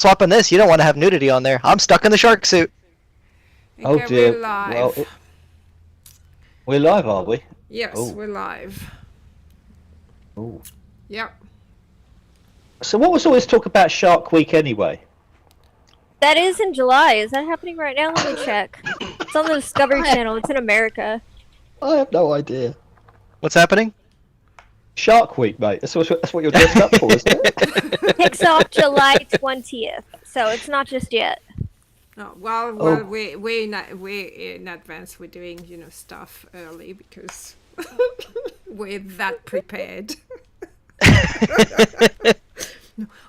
Swapping this, you don't want to have nudity on there. I'm stuck in the shark suit. Oh dear. We're live. Well, we're live, are we? Yes, we're live. Oh. Yep. So what was all this talk about Shark Week anyway? That is in July. Is that happening right now? Let me check. It's on the Discovery Channel. It's in America. I have no idea. What's happening? Shark Week, mate. That's what you're dressed up for, isn't it? Kicks off July 20th, so it's not just yet. Oh, well, we in advance. We're doing stuff early because we're that prepared.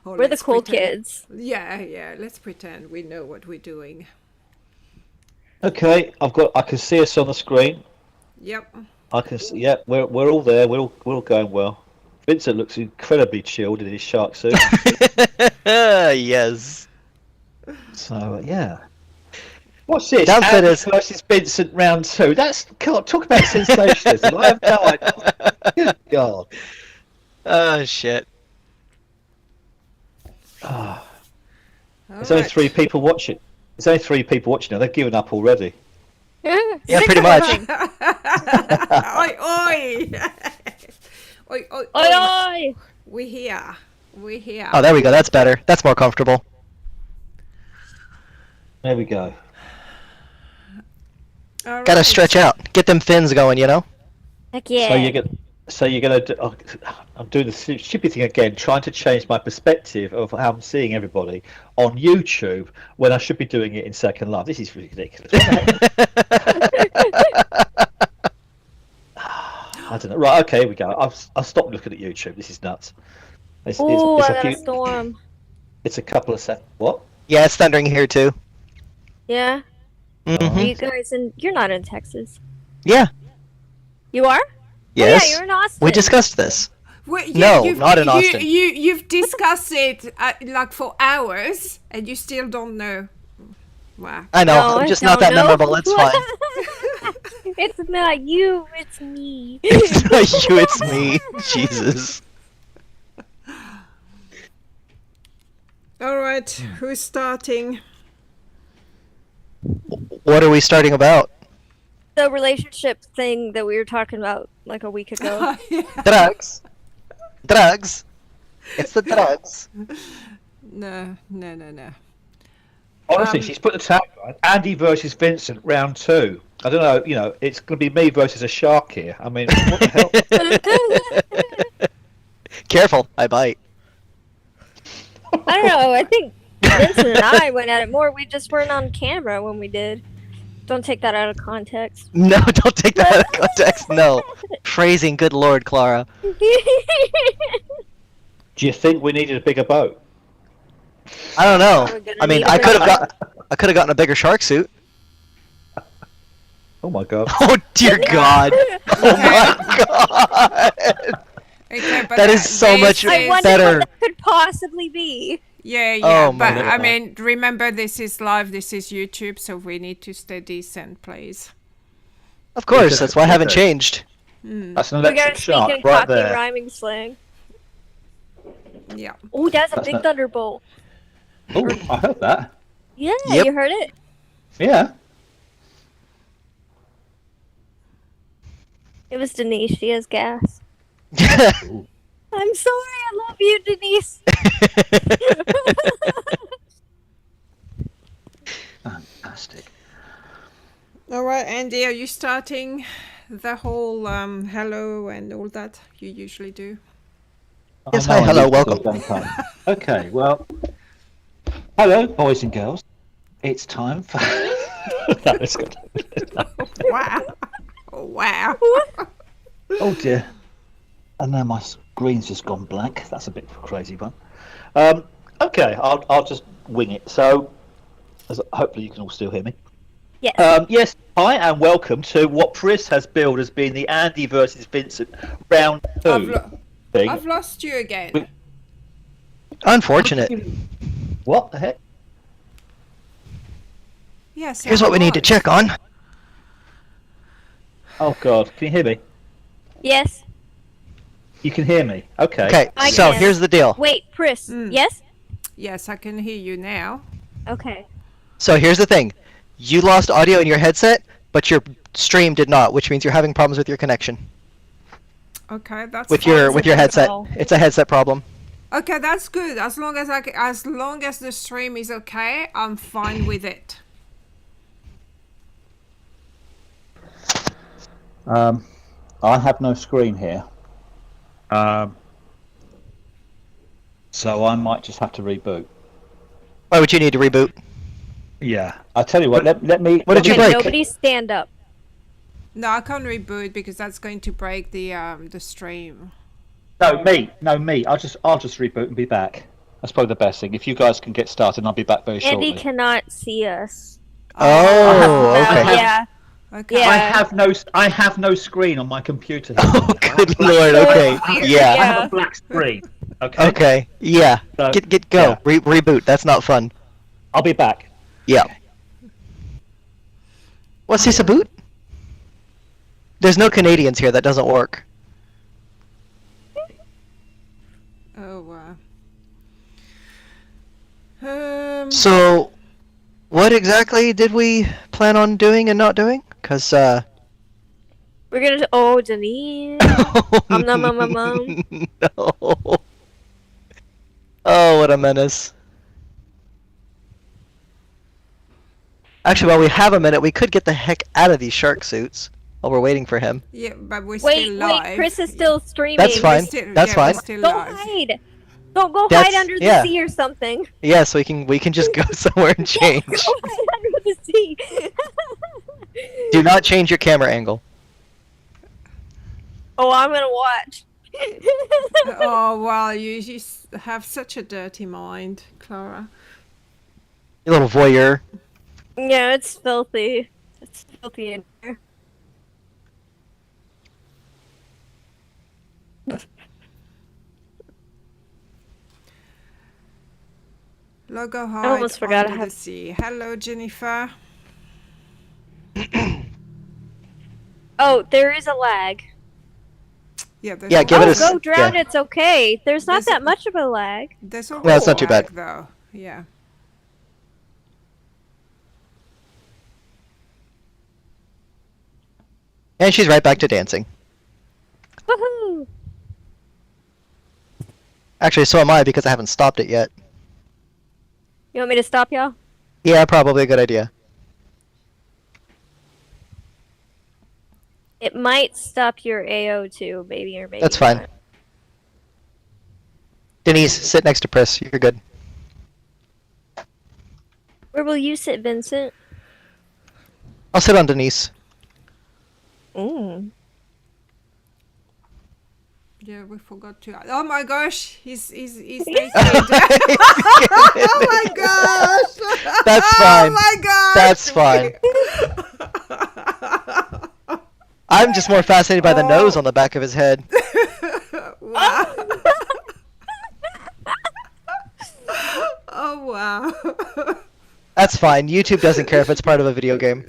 We're the cool kids. Yeah. Let's pretend we know what we're doing. Okay, I can see us on the screen. Yep. I can see. Yeah, we're all there. We're all going well. Vincent looks incredibly chilled in his shark suit. Yes. So yeah. What's this? Andy versus Vincent round 2. Can't talk about sensationalism. I have no idea. Good God. Oh shit. There's only 3 people watching. There's only 3 people watching now. They've given up already. Yeah, pretty much. Oi, oi. Oi, oi, Oi, oi. We're here. Oh, there we go. That's better. That's more comfortable. There we go. All Gotta right. stretch out. Get them fins going, you know? Heck yeah. So you're gonna do, I'm doing the stupid thing again, trying to change my perspective of how I'm seeing everybody on YouTube when I should be doing it in Second Life. This is ridiculous. I don't know. Right, okay, here we go. I've stopped looking at YouTube. This is nuts. It's I got a storm. It's a couple of seconds. What? Yeah, it's thundering here too. Yeah? Mm-hmm. Are you guys you're not in Texas. Yeah. You are? Yes. Oh, yeah, you're in Austin. We discussed this. Well, No, not in Austin. You've discussed it like for hours, and you still don't know. Wow. I know. No, I'm just I not don't that know. memorable. It's fine. It's not you, it's me. It's not you, it's me. Jesus. All right, who's starting? What are we starting about? The relationship thing that we were talking about like a week ago. Drugs. Drugs. It's the drugs. No. Honestly, she's put the tag on Andy versus Vincent round 2. I don't know, it's going to be me versus a shark here. I mean, what the hell? Careful, I bite. I don't know, I think Vincent and I went at it more. We just weren't on camera when we did. Don't take that out of context. No, don't take that out of context. No. Phrasing, good lord, Clara. Do you think we needed a bigger boat? I don't know. I mean, I could have gotten a bigger shark suit. Oh my God. Oh dear God. Oh my God. Okay, but That is so much I wonder better. what that could possibly be. Yeah, Oh, but my I God. mean, remember this is live, this is YouTube, so we need to stay decent, please. Of course, that's why I haven't changed. That's an We gotta electric speak shark in right Cockney there. rhyming slang. Yeah. Oh, that's a That's big not- thunderbolt. Oh, I heard that. Yeah, Yep. you heard it. Yeah. It was Denise. She has gas. Ooh. I'm sorry. I love you, Denise. Fantastic. All right, Andy, are you starting the whole hello and all that you usually do? Yes, I hi, know I hello, need to welcome. do it, don't I? Okay, well, hello, boys and girls. It's time for... No, it's good. Wow. Wow. Oh dear. And now my screen's just gone blank. That's a bit of a crazy one. Okay, I'll just wing it. So, hopefully you can all still hear me. Yes. Yes, hi and welcome to what Chris has billed as being the Andy versus Vincent round 2 thing. I've lost you again. Unfortunate. What the heck? Yes. Here's what we need to check on. Oh God, can you hear me? Yes. You can hear me. Okay. Okay, I so can. here's the deal. Wait, Pris. Yes? Yes, I can hear you now. Okay. So here's the thing. You lost audio in your headset, but your stream did not, which means you're having problems with your connection. Okay, that's With fine. your headset. Oh. It's a headset problem. Okay, that's good. As long as as long as the stream is okay, I'm fine with it. I have no screen here. So I might just have to reboot. Why would you need to reboot? Yeah. I'll tell you what, let me... What did you Okay, break? nobody stand up. No, I can't reboot because that's going to break the stream. No, me. I'll just reboot and be back. That's probably the best thing. If you guys can get started, and I'll be back very shortly. Andy cannot see us. Oh, No, okay. yeah. Okay. Yeah. I have no screen on my computer. Oh, good lord. So Okay. weird, Yeah. I have yeah. a black screen. Okay. Okay. Yeah. So, Go. yeah. Reboot. That's not fun. I'll be back. Yeah. What's this a boot? There's no Canadians here. That doesn't work. Oh wow. So, what exactly did we plan on doing and not doing? Because, We're gonna. Oh, Denise. Nom, nom, nom, nom, nom. No. Oh, what a menace. Actually, while we have a minute, we could get the heck out of these shark suits while we're waiting for him. Yeah, but we're Wait, still live. wait. Chris is still streaming. That's fine. That's We're fine. still Don't live. hide. Don't go That's- hide under the yeah. sea or something. Yeah, so we can just go somewhere and change. Go hide under the sea. Do not change your camera angle. Oh, I'm gonna watch. Oh wow, you just have such a dirty mind, Clara. You little voyeur. Yeah, it's filthy. It's filthy in here. Logo hide almost forgot I under the have- sea. Hello, Jennifer. Oh, there is a lag. Yeah, there's Yeah, give it Oh, a s- go drown. yeah. It's okay. There's not There's- that much of a lag. There's Well, it's not too bad. though. Yeah. And she's right back to dancing. Woohoo! Actually, so am I because I haven't stopped it yet. You want me to stop y'all? Yeah, probably a good idea. It might stop your AO too, maybe or maybe. That's fine. not. Denise, sit next to Pris. You're good. Where will you sit, Vincent? I'll sit on Denise. Mm. Yeah, we forgot to. Oh my gosh, he's naked. Oh my gosh. That's fine. Oh my gosh. That's fine. I'm just more fascinated by the nose on the back of his head. Wow. Oh wow. That's fine. YouTube doesn't care if it's part of a video game.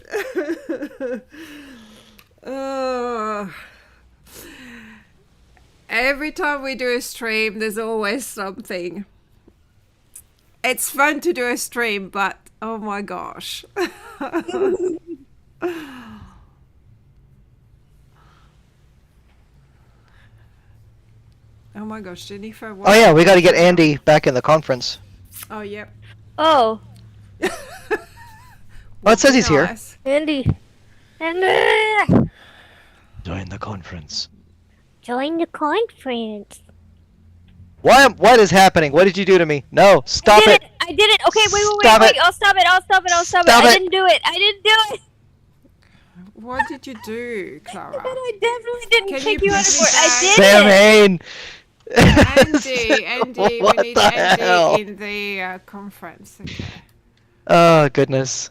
Every time we do a stream, there's always something. It's fun to do a stream, but oh my gosh. Oh my gosh, Jennifer. Oh yeah, we got to get Andy back in the conference. Oh, yep. Oh, Oh, it says he's here. Nice. Andy. Andy! Join the conference. Join the conference. What is happening? What did you do to me? No, stop it. I did it. Okay, wait. Stop it. I'll stop it. Stop I it. didn't do it. What did you do, Clara? I definitely didn't Can kick you you out of work. I please- did Sam it. Hain. Andy, What we need the hell? Andy in the conference. Okay. Oh goodness.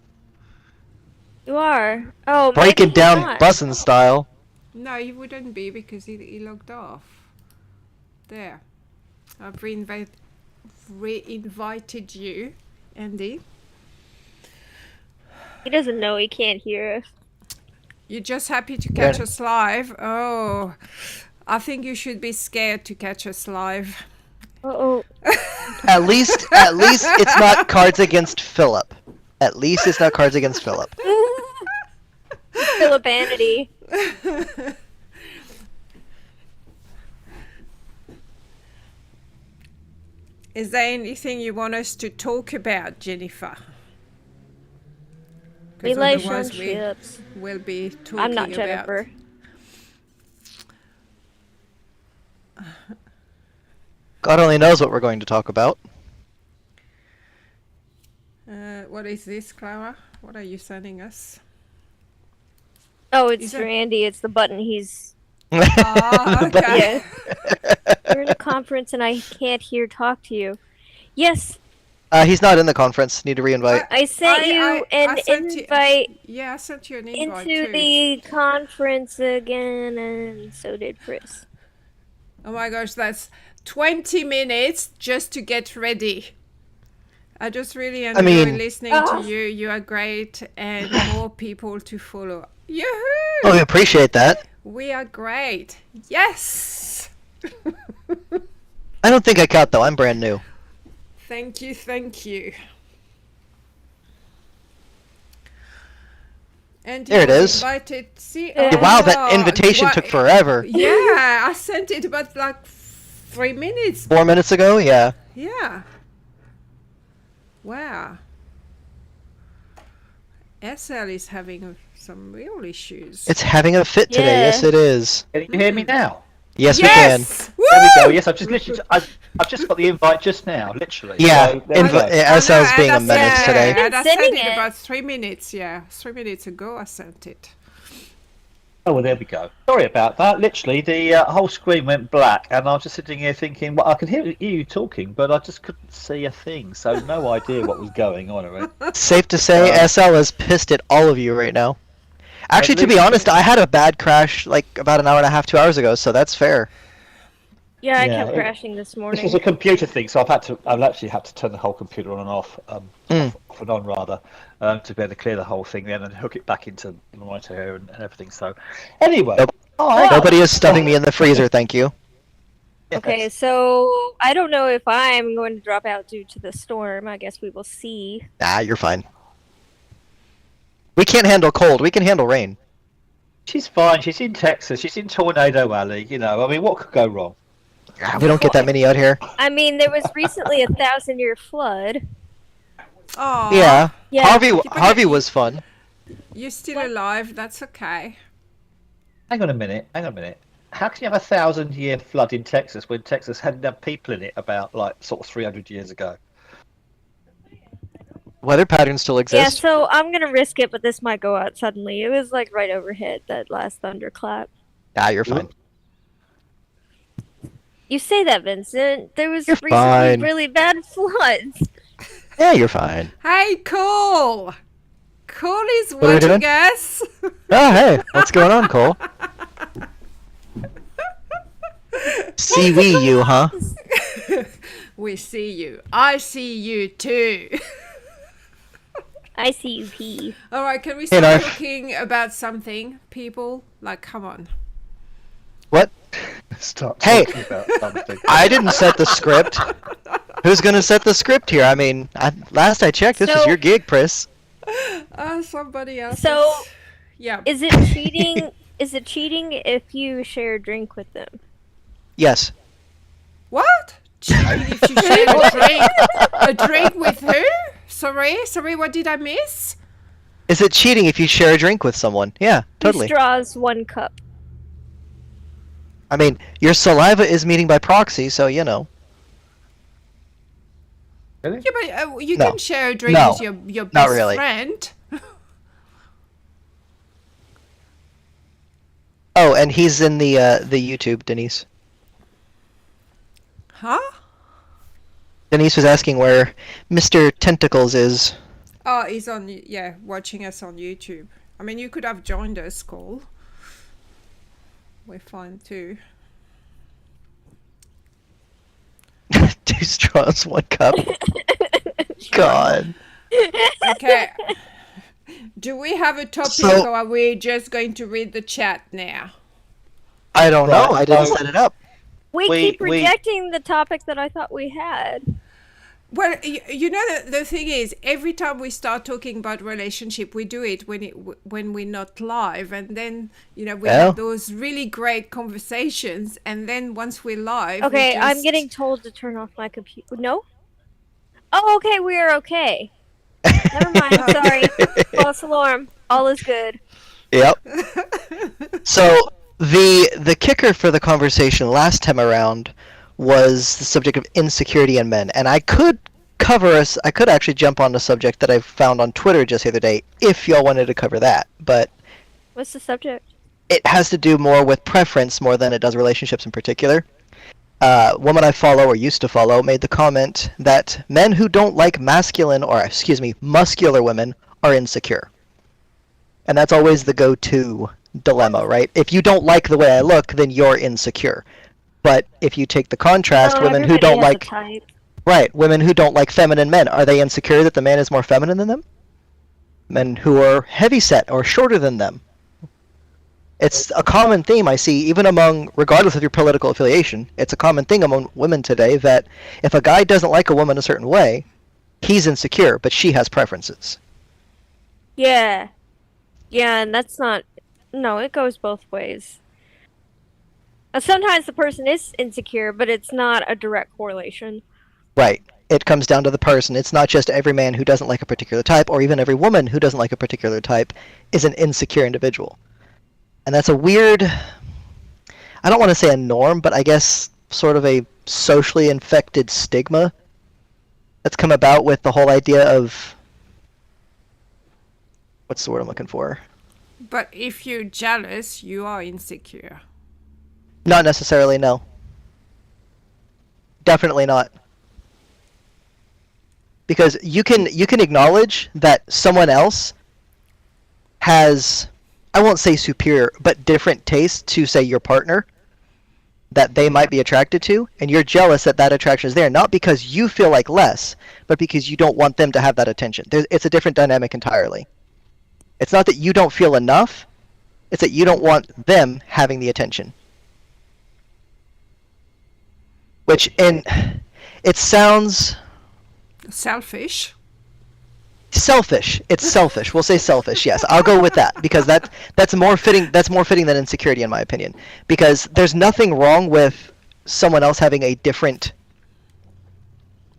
You are. Oh, Breaking maybe down not. bussin' style. No, he wouldn't be because he logged off. There. I've re-invited you, Andy. He doesn't know. He can't hear us. You're just happy to catch us live. Oh, I think you should be scared to catch us live. Oh, At least it's not Cards Against Philip. At least it's not Cards Against Philip. Philip Anity. Is there anything you want us to talk about, Jennifer? 'Cause otherwise Relationships. we'll be talking I'm not about... Jennifer. God only knows what we're going to talk about. What is this, Clara? What are you sending us? Oh, it's Is for it- Andy. It's the button he's. Ah, okay. You're in a conference and I can't talk to you. Yes, He's not in the conference. Need to reinvite. I sent you an sent you- invite Yeah, I sent you an invite into too. the conference again, and so did Chris. Oh my gosh, that's 20 minutes just to get ready. I just really enjoy mean- listening to you. You are great, and more people to follow. Yoo-hoo! Oh, we appreciate that. We are great. Yes! I don't think I count though. I'm brand new. Thank you, thank you. And There it you is. Invited, see, Yeah, Wow, that oh, invitation what- took forever. Yeah, I sent it about like 3 minutes. 4 minutes ago? Yeah. Yeah. Wow. SL is having some real issues. It's having a fit today. Yeah. Yes, it is. Can you hear me now? Yes, yes! There we go. Woo! Yes, I've just literally, I've just got the invite just now, literally. we can. Yeah. So, there we go. SL's being a menace today. And I Sending sent it it. about 3 minutes, yeah. 3 minutes ago I sent it. Oh, well, there we go. Sorry about that. Literally, the whole screen went black, and I was just sitting here thinking, well, I could hear you talking, but I just couldn't see a thing, so no idea what was going on. Right? Safe to say, SL is pissed at all of you right now. Actually, to be least- honest, I had a bad crash like about an hour and a half, 2 hours ago, so that's fair. Yeah, I Yeah, kept crashing this This morning. was a computer thing, so I've actually had to turn the whole computer on and off, off and on rather, to be able to clear the whole thing then and hook it back into the monitor here and everything. So, anyway, Nope. Nobody is stuffing me in the freezer, thank you. Okay, so I don't know if I'm going to drop out due to the storm. I guess we will see. Nah, you're fine. We can't handle cold. We can handle rain. She's fine. She's in Texas. She's in Tornado Alley. You know, I mean, what could go wrong? Ah, we don't get that many out here. I mean, there was recently a 1,000-year flood. Oh, Yeah. Yeah. Harvey was fun. you're still alive. That's okay. Hang on a minute. How can you have 1,000-year flood in Texas when Texas hadn't had people in it about like sort of 300 years ago? Weather patterns still Yeah, exist. so I'm gonna risk it, but this might go out suddenly. It was like right overhead, that last thunderclap. Nah, you're fine. You say that, Vincent. There was You're recently fine. really bad floods. Yeah, you're fine. Hey, Cole! Cole is are we watching doing? us. Oh, hey, what's going on, Cole? See you, huh? We see you. I see you too. I see you pee. All right, can we Hey, start Narf. talking about something, people? Like, come on. What? Stop Hey. talking about something. I didn't set the script. Who's gonna set the script here? I mean, last I checked, this was So- your gig, Pris. Somebody else. So, Yeah. is it cheating? Is it cheating if you share a drink with them? Yes. What? Cheating if you share a drink? A drink with who? Sorry, what did I miss? Is it cheating if you share a drink with someone? Yeah, totally. Who straws 1 cup? I mean, your saliva is meeting by proxy, so you know. Yeah, but you No. can share a drink No. with your Not best really. friend. Oh, and he's in the YouTube, Denise. Huh? Denise was asking where Mr. Tentacles is. Oh, he's on, yeah, watching us on YouTube. I mean, you could have joined us, Cole. We're fine too. 2 straws, 1 cup. God. Okay. Do we have a topic So- or are we just going to read the chat now? I don't know. Right, I didn't so- set it up. We keep rejecting the topic that I thought we had. Well, you know, the thing is, every time we start talking about relationship, we do it when we're not live, and then we have those really great conversations, and then once we're live, okay, I'm getting told to turn off my computer. No. Oh, okay, we are okay. Never mind. Sorry. False alarm. All is good. Yep. So the kicker for the conversation last time around was the subject of insecurity in men, and I could actually jump on the subject that I found on Twitter just the other day if y'all wanted to cover that, but what's the subject? It has to do more with preference more than it does relationships in particular. A woman I follow or used to follow made the comment that men who don't like muscular women are insecure. And that's always the go-to dilemma, right? If you don't like the way I look, then you're insecure. But if you take the contrast, women who don't like women who don't like feminine men, are they insecure that the man is more feminine than them? Men who are heavyset or shorter than them. It's a common theme I see, even among, regardless of your political affiliation, it's a common thing among women today that if a guy doesn't like a woman a certain way, he's insecure, but she has preferences. Yeah. Yeah, and that's not... No, it goes both ways. Sometimes the person is insecure, but it's not a direct correlation. Right. It comes down to the person. It's not just every man who doesn't like a particular type, or even every woman who doesn't like a particular type is an insecure individual. And that's a weird... I don't want to say a norm, but I guess sort of a socially infected stigma that's come about with the whole idea of... What's the word I'm looking for? But if you're jealous, you are insecure. Not necessarily, no. Definitely not. Because you can acknowledge that someone else has, I won't say superior, but different tastes to, say, your partner that they might be attracted to, and you're jealous that that attraction is there, not because you feel like less, but because you don't want them to have that attention. It's a different dynamic entirely. It's not that you don't feel enough, it's that you don't want them having the attention. It sounds... Selfish. Selfish. It's selfish. We'll say selfish. Yes, I'll go with that because that's more fitting. That's more fitting than insecurity, in my opinion. Because there's nothing wrong with someone else having a different,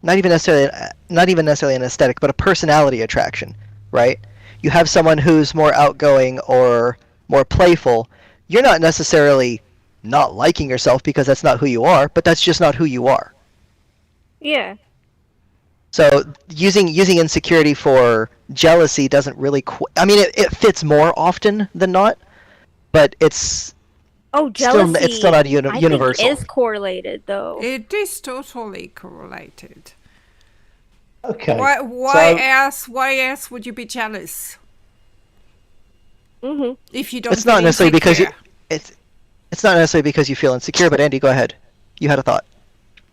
not even necessarily an aesthetic, but a personality attraction, right? You have someone who's more outgoing or more playful. You're not necessarily not liking yourself because that's not who you are, but that's just not who you are. Yeah. So using insecurity for jealousy doesn't really... I mean, it fits more often than not, but it's... Oh, jealousy. It's still not universal. I think it is correlated, though. It is totally correlated. Okay. Why else would you be jealous? Mm-hmm. If you don't. It's not necessarily because it's not necessarily because you feel insecure. But Andy, go ahead. You had a thought.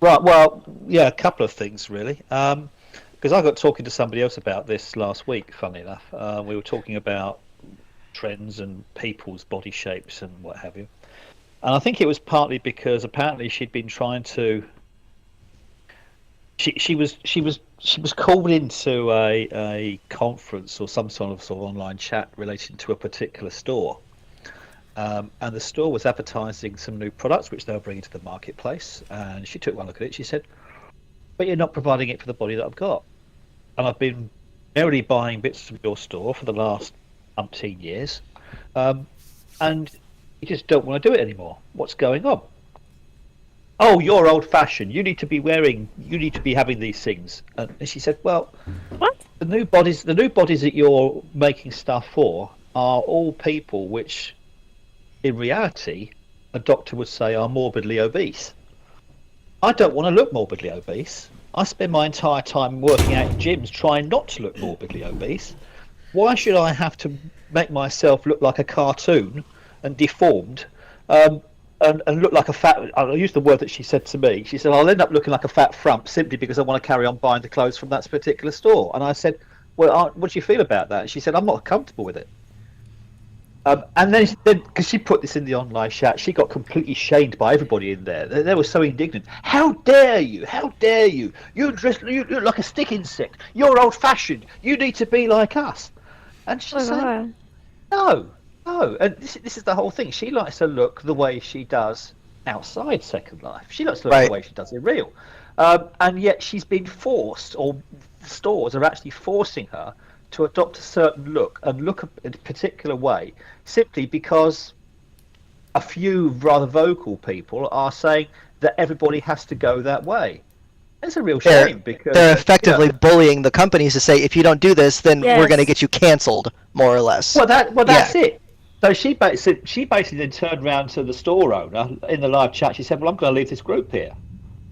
Right. Well, yeah, a couple of things really. Because I got talking to somebody else about this last week. Funnily enough, we were talking about trends and people's body shapes and what have you. And I think it was partly because apparently she'd been trying to. She was called into a conference or some sort of online chat relating to a particular store, and the store was advertising some new products which they were bringing to the marketplace. And she took one look at it. She said, "But you're not providing it for the body that I've got, and I've been merely buying bits from your store for the last umpteen years, and you just don't want to do it anymore. What's going on?" "Oh, you're old-fashioned. You need to be having these things." And she said, "Well, what? The new bodies that you're making stuff for are all people which, in reality, a doctor would say are morbidly obese. I don't want to look morbidly obese. I spend my entire time working out in gyms trying not to look morbidly obese. Why should I have to make myself look like a cartoon and deformed?" And look like a fat... I'll use the word that she said to me. She said, "I'll end up looking like a fat frump simply because I want to carry on buying the clothes from that particular store." And I said, "Well, what do you feel about that?" And she said, "I'm not comfortable with it." And then, because she put this in the online chat, she got completely shamed by everybody in there. They were so indignant. How dare you? How dare you? You look like a stick insect. You're old-fashioned. You need to be like us. And she's saying, no. And this is the whole thing. She likes to look the way she does outside Second Life. She likes to look the way she does in real. And yet she's been forced, or stores are actually forcing her to adopt a certain look and look in a particular way, simply because a few rather vocal people are saying that everybody has to go that way. It's a real shame, because they're effectively bullying the companies to say, if you don't do this, then we're going to get you cancelled, more or less. Well, that's it. So she basically then turned around to the store owner in the live chat. She said, "Well, I'm going to leave this group here."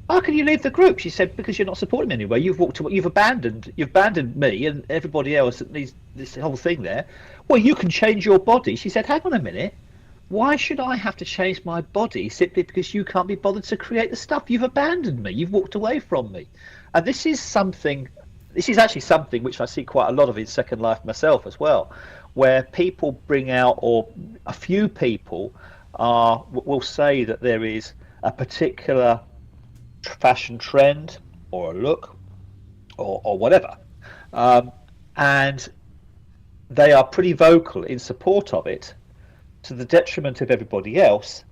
How can you leave the group? She said, "Because you're not supporting me anyway. You've abandoned me and everybody else that needs this whole thing there. Well, you can change your body." She said, "Hang on a minute. Why should I have to change my body simply because you can't be bothered to create the stuff? You've abandoned me. You've walked away from me." And this is actually something which I see quite a lot of in Second Life myself as well, where people bring out, or a few people will say that there is a particular fashion trend or a look or whatever, and they are pretty vocal in support of it, to the detriment of everybody else.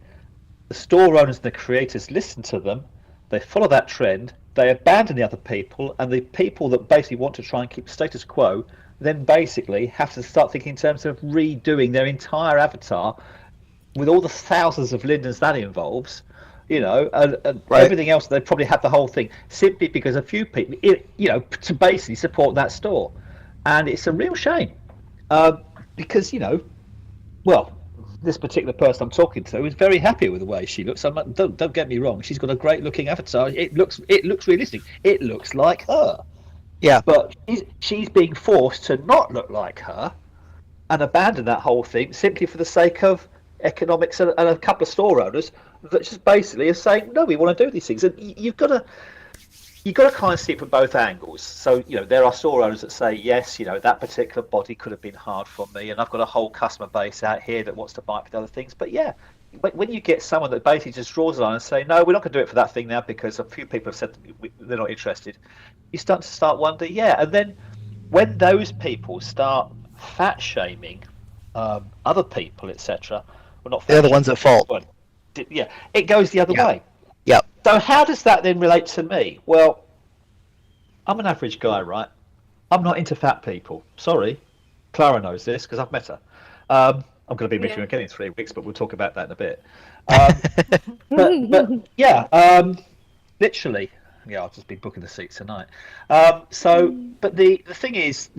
The store owners and the creators listen to them, they follow that trend, they abandon the other people, and the people that basically want to try and keep status quo then basically have to start thinking in terms of redoing their entire avatar, with all the thousands of lindens that involves, and everything else. They probably have the whole thing simply because a few people, to basically support that store. And it's a real shame, because this particular person I'm talking to is very happy with the way she looks. Don't get me wrong, she's got a great looking avatar. It looks realistic. It looks like her. Yeah. But she's being forced to not look like her and abandon that whole thing simply for the sake of economics and a couple of store owners that just basically are saying, no, we want to do these things. And you've got to kind of see it from both angles. So, there are store owners that say, yes, that particular body could have been hard for me, and I've got a whole customer base out here that wants to buy it for other things. But yeah, when you get someone that basically just draws a line and say, no, we're not going to do it for that thing now because a few people have said they're not interested, you start wonder, and then when those people start fat shaming other people, etc., well, not they're the ones at fault. Yeah, it goes the other way. Yep. So how does that then relate to me? Well, I'm an average guy, right? I'm not into fat people. Sorry. Clara knows this because I've met her. I'm going to be meeting her again in 3 weeks, but we'll talk about that in a bit. But yeah, literally, I'll just be booking the seats tonight. But the thing is,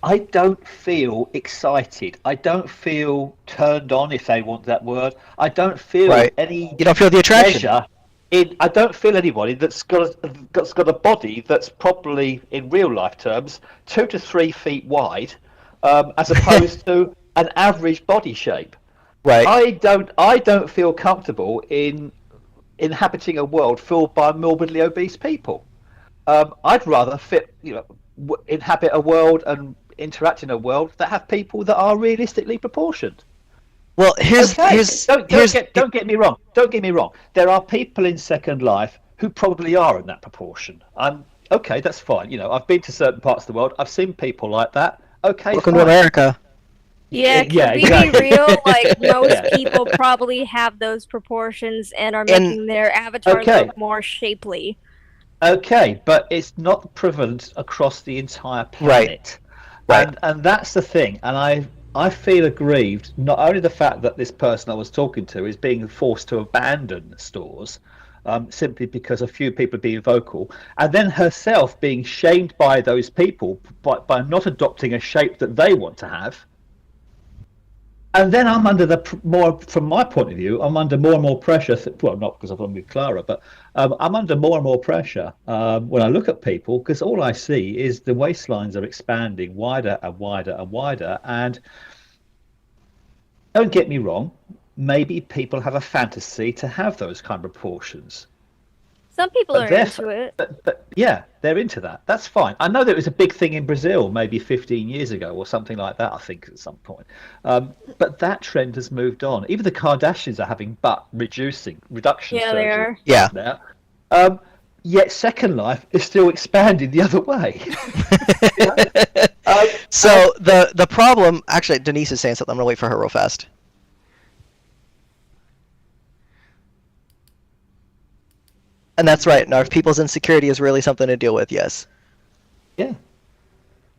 I don't feel excited. I don't feel turned on, if they want that word. I don't feel any. You don't feel the attraction. I don't feel anybody that's got a body that's probably, in real life terms, 2 to 3 feet wide, as opposed to an average body shape. Right. I don't feel comfortable in inhabiting a world filled by morbidly obese people. I'd rather inhabit a world and interact in a world that have people that are realistically proportioned. Well, don't get me wrong. Don't get me wrong. There are people in Second Life who probably are in that proportion. Okay, that's fine. I've been to certain parts of the world. I've seen people like that. Okay, welcome to America. Yeah, can we be real? Like, most people probably have those proportions and are making their avatars look more shapely. Okay, but it's not prevalent across the entire planet. Right. And that's the thing. And I feel aggrieved, not only the fact that this person I was talking to is being forced to abandon stores simply because a few people are being vocal, and then herself being shamed by those people by not adopting a shape that they want to have. And then I'm under from my point of view, I'm under more and more pressure. Well, not because I'm with Clara, but I'm under more and more pressure when I look at people, because all I see is the waistlines are expanding wider and wider and wider. And don't get me wrong, maybe people have a fantasy to have those kind of proportions. Some people But are they're into it. but yeah, they're into that. That's fine. I know that it was a big thing in Brazil maybe 15 years ago or something like that, I think, at some point. But that trend has moved on. Even the Kardashians are having reduction Yeah, they surgery are. Yeah. now. Yet Second Life is still expanding the other way. So the problem, actually, Denise is saying something. I'm gonna wait for her real fast. And that's right. Now, if people's insecurity is really something to deal with, yes. Yeah.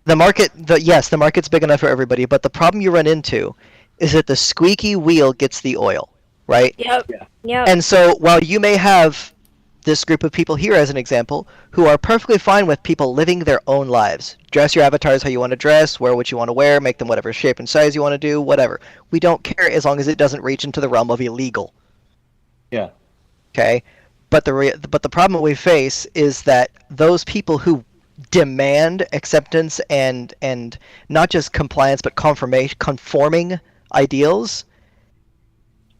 The market's big enough for everybody, but the problem you run into is that the squeaky wheel gets the oil, right? Yep. Yeah. Yep. And so while you may have this group of people here as an example who are perfectly fine with people living their own lives. Dress your avatars how you want to dress, wear what you want to wear, make them whatever shape and size you want to do, whatever. We don't care as long as it doesn't reach into the realm of illegal. Yeah. Okay? But the problem we face is that those people who demand acceptance and not just compliance but conforming ideals,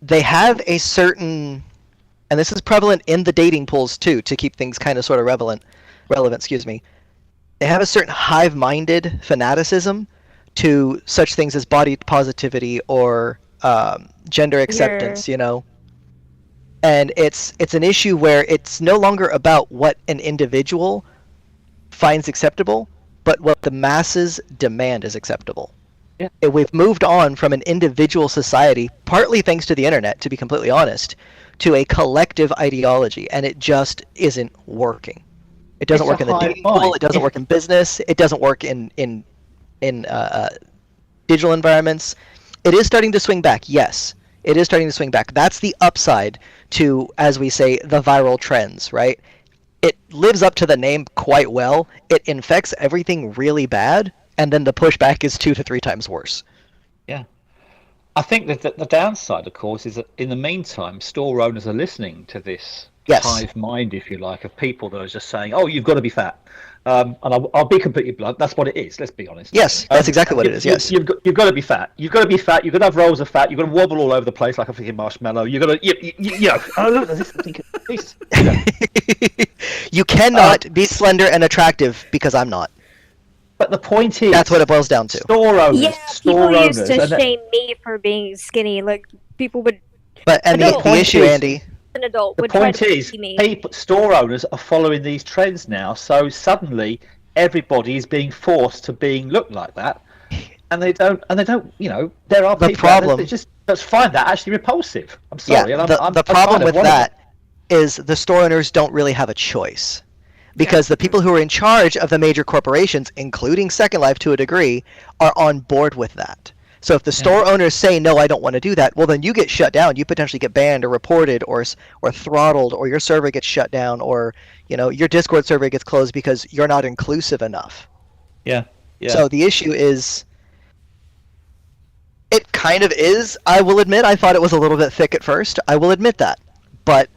they have a certain, and this is prevalent in the dating pools too, to keep things kind of sort of relevant, they have a certain hive-minded fanaticism to such things as body positivity or gender acceptance, and it's an issue where it's no longer about what an individual finds acceptable, but what the masses demand is acceptable. Yeah. We've moved on from an individual society, partly thanks to the internet, to be completely honest, to a collective ideology, and it just isn't working. It doesn't work in the dating pool. It doesn't work in business. It doesn't work in digital environments. It is starting to swing back. Yes, it is starting to swing back. That's the upside to, as we say, the viral trends, right? It lives up to the name quite well. It infects everything really bad, and then the pushback is 2 to 3 times worse. Yeah. I think that the downside, of course, is that in the meantime, store owners are listening to this hive mind, if you like, of people that are just saying, "Oh, you've got to be fat," and I'll be completely blunt. That's what it is. Let's be honest. Yes, that's exactly what it is. Yes, you've got to be fat. You've got to be fat. You've got to have rolls of fat. You've got to wobble all over the place like a freaking marshmallow. You've got to, Oh, look, this. You cannot be slender and attractive because I'm not. But the point is, that's what it boils down to. Store owners. Yeah, people used to shame me for being skinny. Like people would. But the issue, Andy. An adult the would point try to is, me. Store owners are following these trends now. So suddenly, everybody is being forced to look like that, and they don't. There are people problem. That's find that actually repulsive. I'm sorry. Yeah, the problem with that is the store owners don't really have a choice. Because the people who are in charge of the major corporations, including Second Life to a degree, are on board with that. So if the store owners say, no, I don't want to do that, well, then you get shut down. You potentially get banned or reported or throttled, or your server gets shut down, or your Discord server gets closed because you're not inclusive enough. Yeah. So the issue is, it kind of is, I will admit, I thought it was a little bit thick at first. I will admit that. But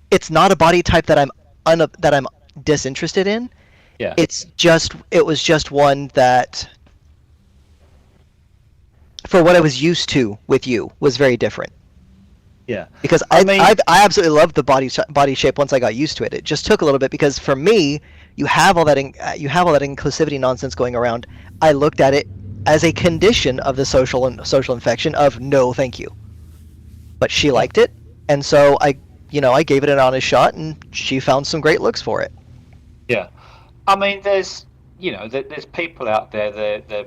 it's not a body type that I'm disinterested in. Yeah. It was just one that, for what I was used to with you, was very different. Yeah. Because I absolutely loved the body shape once I got used to it. It just took a little bit because for me, you have all that inclusivity nonsense going around. I looked at it as a condition of the social infection of no, thank you. But she liked it, and so I gave it an honest shot, and she found some great looks for it. Yeah, I mean, there's people out there, they're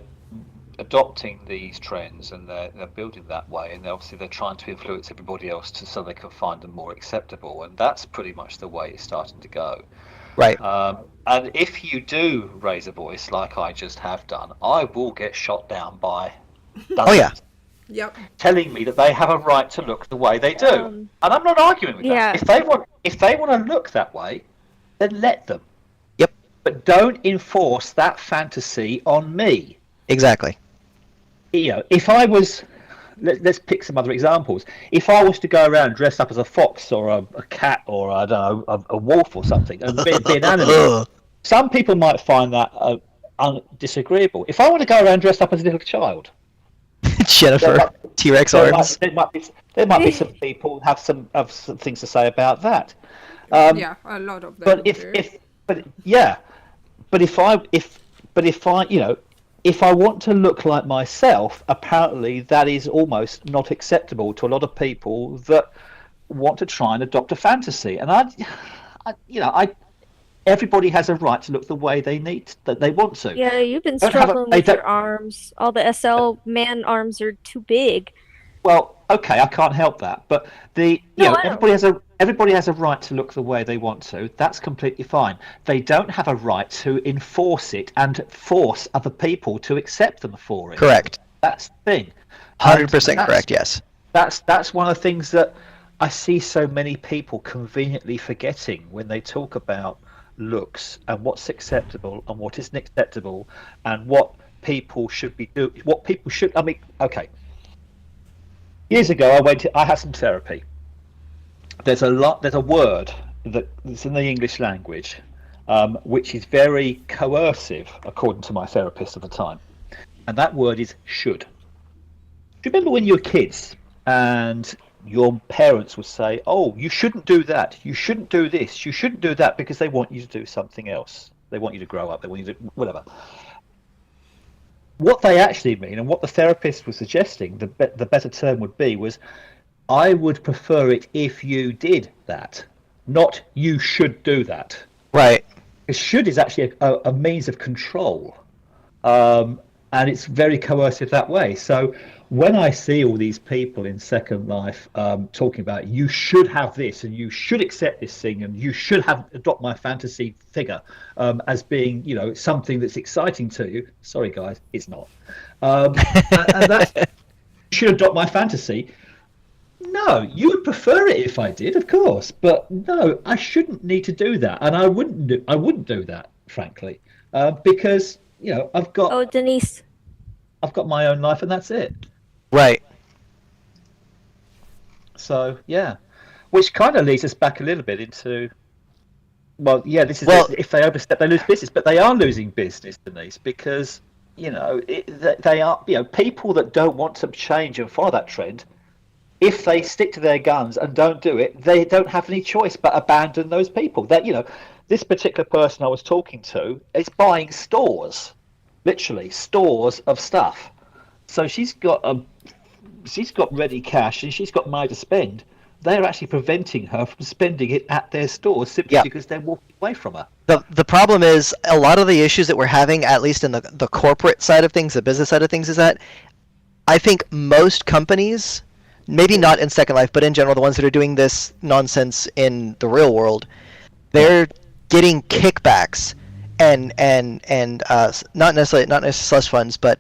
adopting these trends and they're building that way, and obviously they're trying to influence everybody else so they can find them more acceptable, and that's pretty much the way it's starting to go. Right. And if you do raise a voice like I just have done, I will get shot down by dozens. Yep. Telling me that they have a right to look the way they do, and I'm not arguing with that. If they want to look that way, then let them. Yep. But don't enforce that fantasy on me. Exactly. If I was, let's pick some other examples. If I was to go around dressed up as a fox or a cat or I don't know a wolf or something and be an animal, some people might find that disagreeable. If I want to go around dressed up as a little child. Jennifer, T-Rex arms. There might be some people who have some things to say about that. Yeah, a lot of them But do. if I, if I want to look like myself, apparently that is almost not acceptable to a lot of people that want to try and adopt a fantasy. And everybody has a right to look the way that they want to. Yeah, you've been Don't have a, struggling they with don't, your arms. All the SL man arms are too big. Well, okay, I can't help that, but No, I know. everybody has a right to look the way they want to. That's completely fine. They don't have a right to enforce it and force other people to accept them for it. Correct. That's the thing. 100% correct. Yes. That's one of the things that I see so many people conveniently forgetting when they talk about looks and what's acceptable and what isn't acceptable and what people should be doing. What people should. I mean, okay. Years ago, I had some therapy. There's a word that's in the English language, which is very coercive, according to my therapist at the time, and that word is should. Do you remember when you were kids and your parents would say, "Oh, you shouldn't do that. You shouldn't do this. You shouldn't do that," because they want you to do something else. They want you to grow up. They want you to whatever. What they actually mean, and what the therapist was suggesting, the better term would be, was I would prefer it if you did that, not you should do that. Right. Because should is actually a means of control, and it's very coercive that way. So when I see all these people in Second Life talking about you should have this and you should accept this thing and you should adopt my fantasy figure as being something that's exciting to you, sorry guys, it's not. And that you should adopt my fantasy. No, you would prefer it if I did, of course, but no, I shouldn't need to do that, and I wouldn't do that, frankly, because I've got. Oh, Denise. I've got my own life, and that's it. Right. So yeah, which kind of leads us back a little bit into. Well, yeah, this is if they overstep, they lose business, but they are losing business, Denise, because they are people that don't want to change and follow that trend. If they stick to their guns and don't do it, they don't have any choice but abandon those people. That this particular person I was talking to is buying stores, literally stores of stuff. So she's got ready cash and she's got money to spend. They're actually preventing her from spending it at their stores simply because they're walking away from her. The problem is a lot of the issues that we're having, at least in the corporate side of things, the business side of things, is that I think most companies, maybe not in Second Life, but in general, the ones that are doing this nonsense in the real world, they're getting kickbacks and not necessarily slush funds, but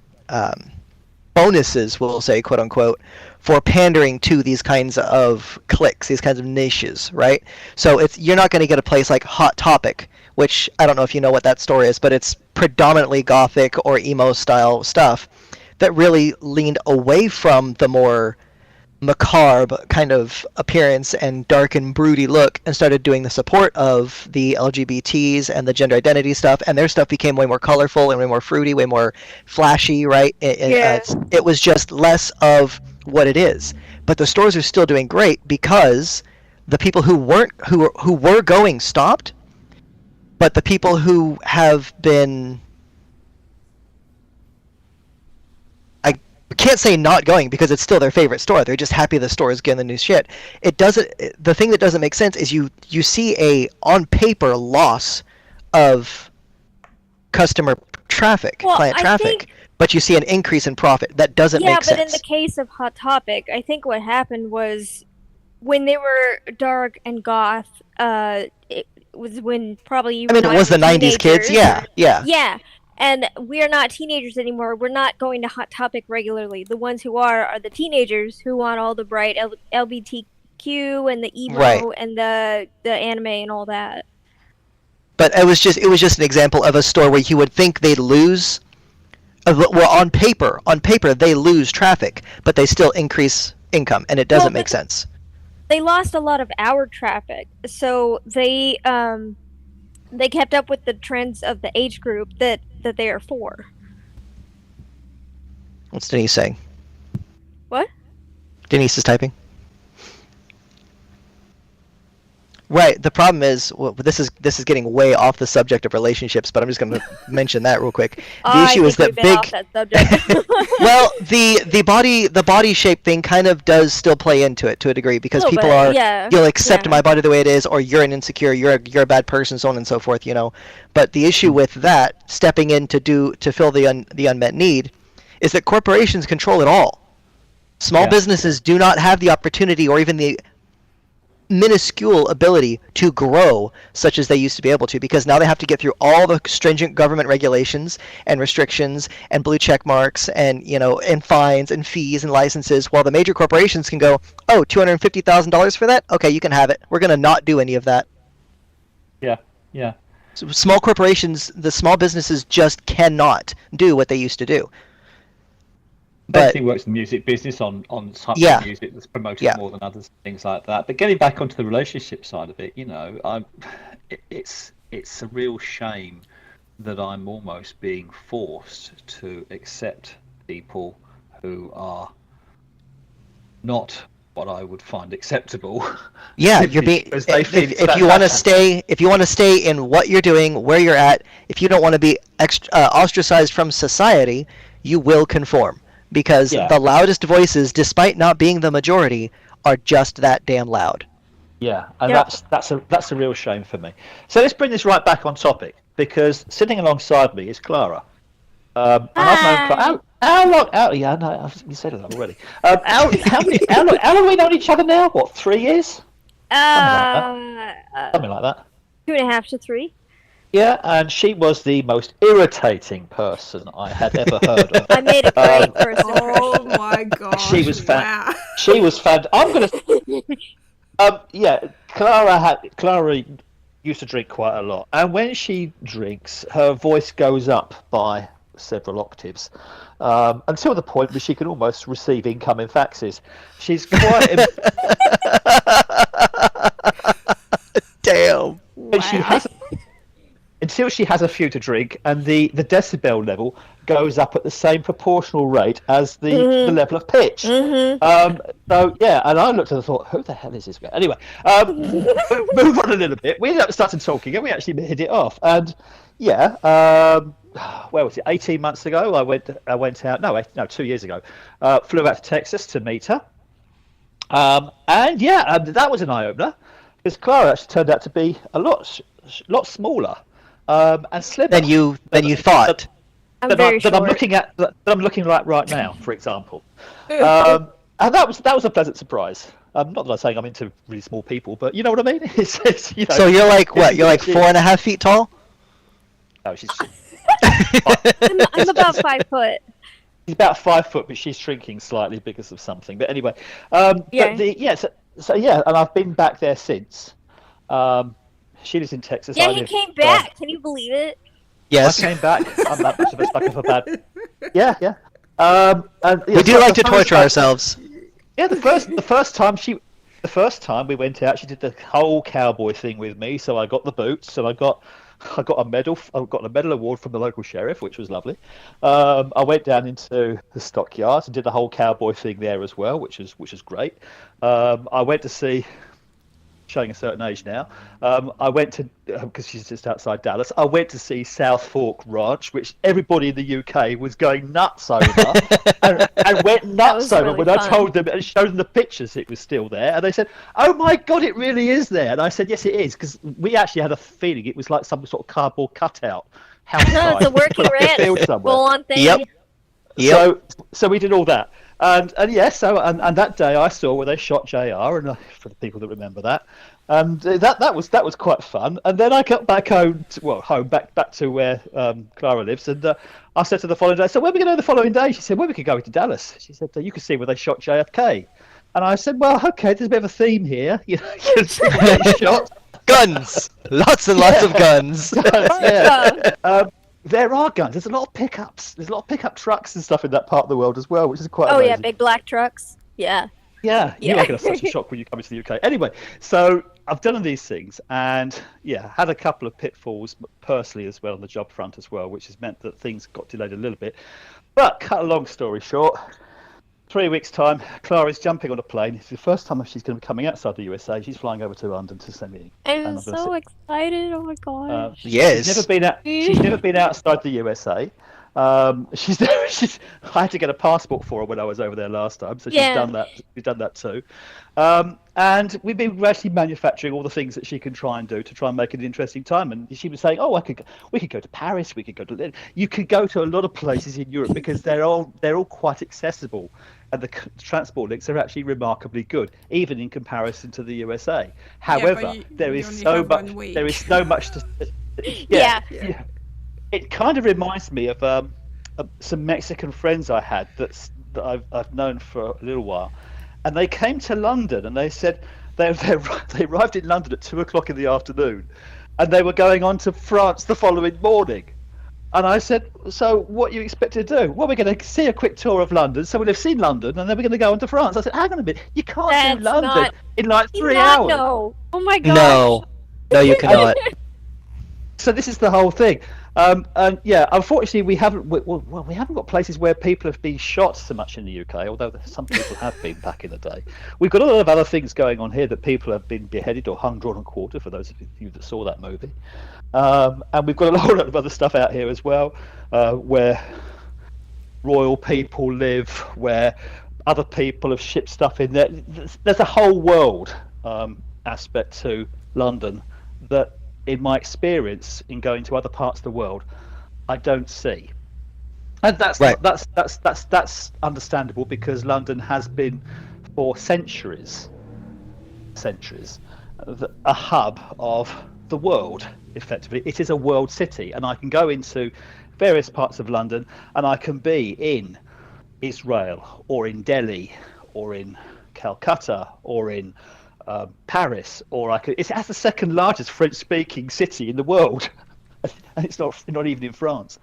bonuses, we'll say, quote unquote, for pandering to these kinds of cliques, these kinds of niches, right? So you're not going to get a place like Hot Topic, which I don't know if you know what that store is, but it's predominantly gothic or emo style stuff that really leaned away from the more macabre kind of appearance and dark and broody look and started doing the support of the LGBTs and the gender identity stuff, and their stuff became way more colorful and way more fruity, way more flashy, right? It was just less of what it is. But the stores are still doing great because the people who were going stopped, but the people who have been, I can't say not going because it's still their favorite store. They're just happy the store is getting the new shit. The thing that doesn't make sense is you see a on paper loss of customer traffic, client traffic, but you see an increase in profit. That doesn't make sense. Yeah, but in the case of Hot Topic, I think what happened was when they were dark and goth, it was when probably you. I mean, it was the '90s kids. Yeah. Yeah. And we are not teenagers anymore. We're not going to Hot Topic regularly. The ones who are the teenagers who want all the bright LGBTQ and the emo and the anime and all that. But it was just an example of a store where you would think they'd lose. Well, on paper they lose traffic, but they still increase income, and it doesn't make sense. They lost a lot of our traffic, so they kept up with the trends of the age group that they are for. What's Denise saying? What? Denise is typing. Right. The problem is, well, this is getting way off the subject of relationships, but I'm just going to mention that real quick. The issue is that we've been off that subject. well, the body shape thing kind of does still play into it to a degree, because people are, you'll accept my body the way it is, or you're an insecure, you're a bad person, so on and so forth, you know. But the issue with that, stepping in to fill the unmet need, is that corporations control it all. Small businesses do not have the opportunity or even the minuscule ability to grow such as they used to be able to, because now they have to get through all the stringent government regulations and restrictions and blue check marks and, you know, and fines and fees and licenses, while the major corporations can go, oh, $250,000 for that? Okay, you can have it. We're going to not do any of that. Yeah. So small corporations, the small businesses just cannot do what they used to do. But he works in the music business on types of music that's promoted more than others, things like that. But getting back onto the relationship side of it, you know, it's a real shame that I'm almost being forced to accept people who are not what I would find acceptable. Yeah, you're being. If you want to stay in what you're doing, where you're at, if you don't want to be ostracized from society, you will conform. Because the loudest voices, despite not being the majority, are just that damn loud. Yeah, and that's a real shame for me. So let's bring this right back on topic, because sitting alongside me is Clara. And I've known Clara. How long? Yeah, no, you said that already. How long have we known each other now? What, 3 years? Something like that. 2.5 to 3. Yeah, and she was the most irritating person I had ever heard of. I made a great first impression. Oh my god! She was She was I'm gonna. Clara used to drink quite a lot, and when she drinks, her voice goes up by several octaves, until the point where she can almost receive incoming faxes. She's quite. Damn. And she has. Until she has a few to drink, and the decibel level goes up at the same proportional rate as the level of pitch. So yeah, and I looked and I thought, who the hell is this guy? Anyway, move on a little bit. We ended up starting talking, and we actually hit it off. And yeah, where was it? 18 months ago, I went out. No, 2 years ago. Flew out to Texas to meet her. And yeah, that was an eye opener, because Clara actually turned out to be a lot smaller. And slimmer than you thought. I'm looking like right now, for example. And that was a pleasant surprise. Not that I'm saying I'm into really small people, but you know what I mean. It's, you know, so you're like what? You're like 4.5 feet tall? No, she's. I'm about 5 foot. She's about 5 foot, but she's shrinking slightly because of something. But anyway, so yeah, and I've been back there since. She lives in Texas. Yeah, he came back. Can you believe it? Yes. I came back. I'm that much of a sucker for bad. Yeah. And, we do like to torture ourselves. Yeah, the first time we went out, she did the whole cowboy thing with me. So I got the boots, and I got a medal. I got a medal award from the local sheriff, which was lovely. I went down into the stockyards and did the whole cowboy thing there as well, which is great. I went to see. Showing a certain age now. I went to, because she's just outside Dallas, I went to see South Fork Ranch, which everybody in the UK was going nuts over, and went nuts over when I told them and showed them the pictures. It was still there, and they said, "Oh my God, it really is there." And I said, "Yes, it is," because we actually had a feeling it was like some sort of cardboard cutout. No, it's a working ranch. Full on thing. Yep. So we did all that. And that day I saw where they shot JR, and for the people that remember that, and that was quite fun. And then I got back home, back to where Clara lives, and I said to the following day, "So where are we going to go the following day?" She said, "Well, we could go to Dallas." She said, "You can see where they shot JFK," and I said, "Well, okay, there's a bit of a theme here. You can see where they shot guns, lots and lots of guns." There are guns. There's a lot of pickups. There's a lot of pickup trucks and stuff in that part of the world as well, which is quite amazing. Yeah, big black trucks. Yeah. Yeah, you're going to have such a shock when you come into the UK. Anyway, so I've done these things, and had a couple of pitfalls personally as well on the job front as well, which has meant that things got delayed a little bit. But cut a long story short, 3 weeks' time, Clara's jumping on a plane. It's the first time she's going to be coming outside the USA. She's flying over to London to see me. I'm so excited! Oh my gosh! Yes. She's never been outside the USA. She's I had to get a passport for her when I was over there last time, so she's done that. She's done that too. And we've been actually manufacturing all the things that she can try and do to try and make it an interesting time. And she was saying, "Oh, we could go to Paris. We could go to. You could go to a lot of places in Europe because they're all quite accessible, and the transport links are actually remarkably good, even in comparison to the USA. However, there is so much to. Yeah. It kind of reminds me of some Mexican friends I had that I've known for a little while, and they came to London and they said they arrived in London at 2:00 in the afternoon, and they were going on to France the following morning. And I said, so what you expect to do? Well, we're going to see a quick tour of London. So we'll have seen London, and then we're going to go on to France. I said, hang on a minute, you can't do London in like 3 hours. No. Oh my gosh. No, you cannot. So this is the whole thing. And yeah, unfortunately, we haven't got places where people have been shot so much in the UK, although some people have been back in the day. We've got a lot of other things going on here that people have been beheaded or hung, drawn, and quartered, for those of you that saw that movie. And we've got a whole lot of other stuff out here as well, where royal people live, where other people have shipped stuff in there. There's a whole world aspect to London that, in my experience in going to other parts of the world, I don't see. And that's right. That's understandable, because London has been for centuries a hub of the world. Effectively, it is a world city, and I can go into various parts of London and I can be in Israel or in Delhi or in Calcutta or in Paris, or it has the second largest French-speaking city in the world, and it's not even in France.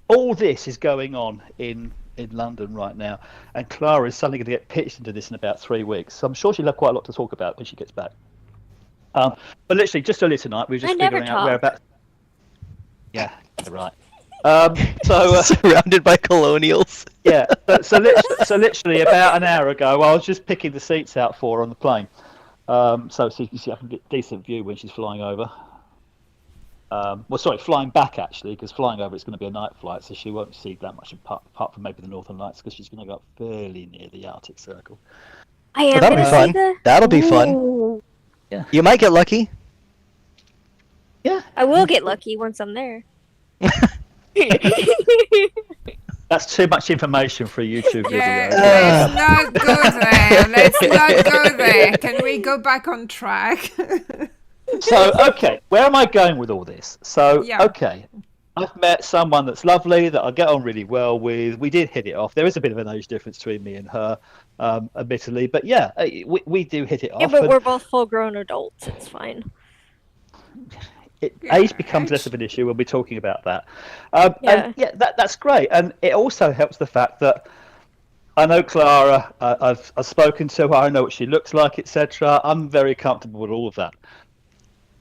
All this is going on in London right now, and Clara is suddenly going to get pitched into this in about 3 weeks. So I'm sure she'll have quite a lot to talk about when she gets back. But literally, just earlier tonight, we were just figuring out whereabouts. Yeah, right. So surrounded by colonials. Yeah. So literally about an hour ago, I was just picking the seats out for her on the plane. So you see, I can get a decent view when she's flying over. Flying back actually, because flying over it's going to be a night flight, so she won't see that much apart from maybe the Northern Lights, because she's going to go up fairly near the Arctic Circle. That'll be fun. That'll be fun. Yeah. You might get lucky. Yeah. I will get lucky once I'm there. That's too much information for a YouTube video. Let's not go there. Let's not go there. Can we go back on track? So, okay, where am I going with all this? So, okay, I've met someone that's lovely, that I get on really well with. We did hit it off. There is a bit of an age difference between me and her, admittedly. But yeah, we do hit it off. Yeah, but we're both full-grown adults. It's fine. Age becomes less of an issue when we're talking about that. And that's great. And it also helps the fact that I know Clara, I've spoken to her, I know what she looks like, etc. I'm very comfortable with all of that.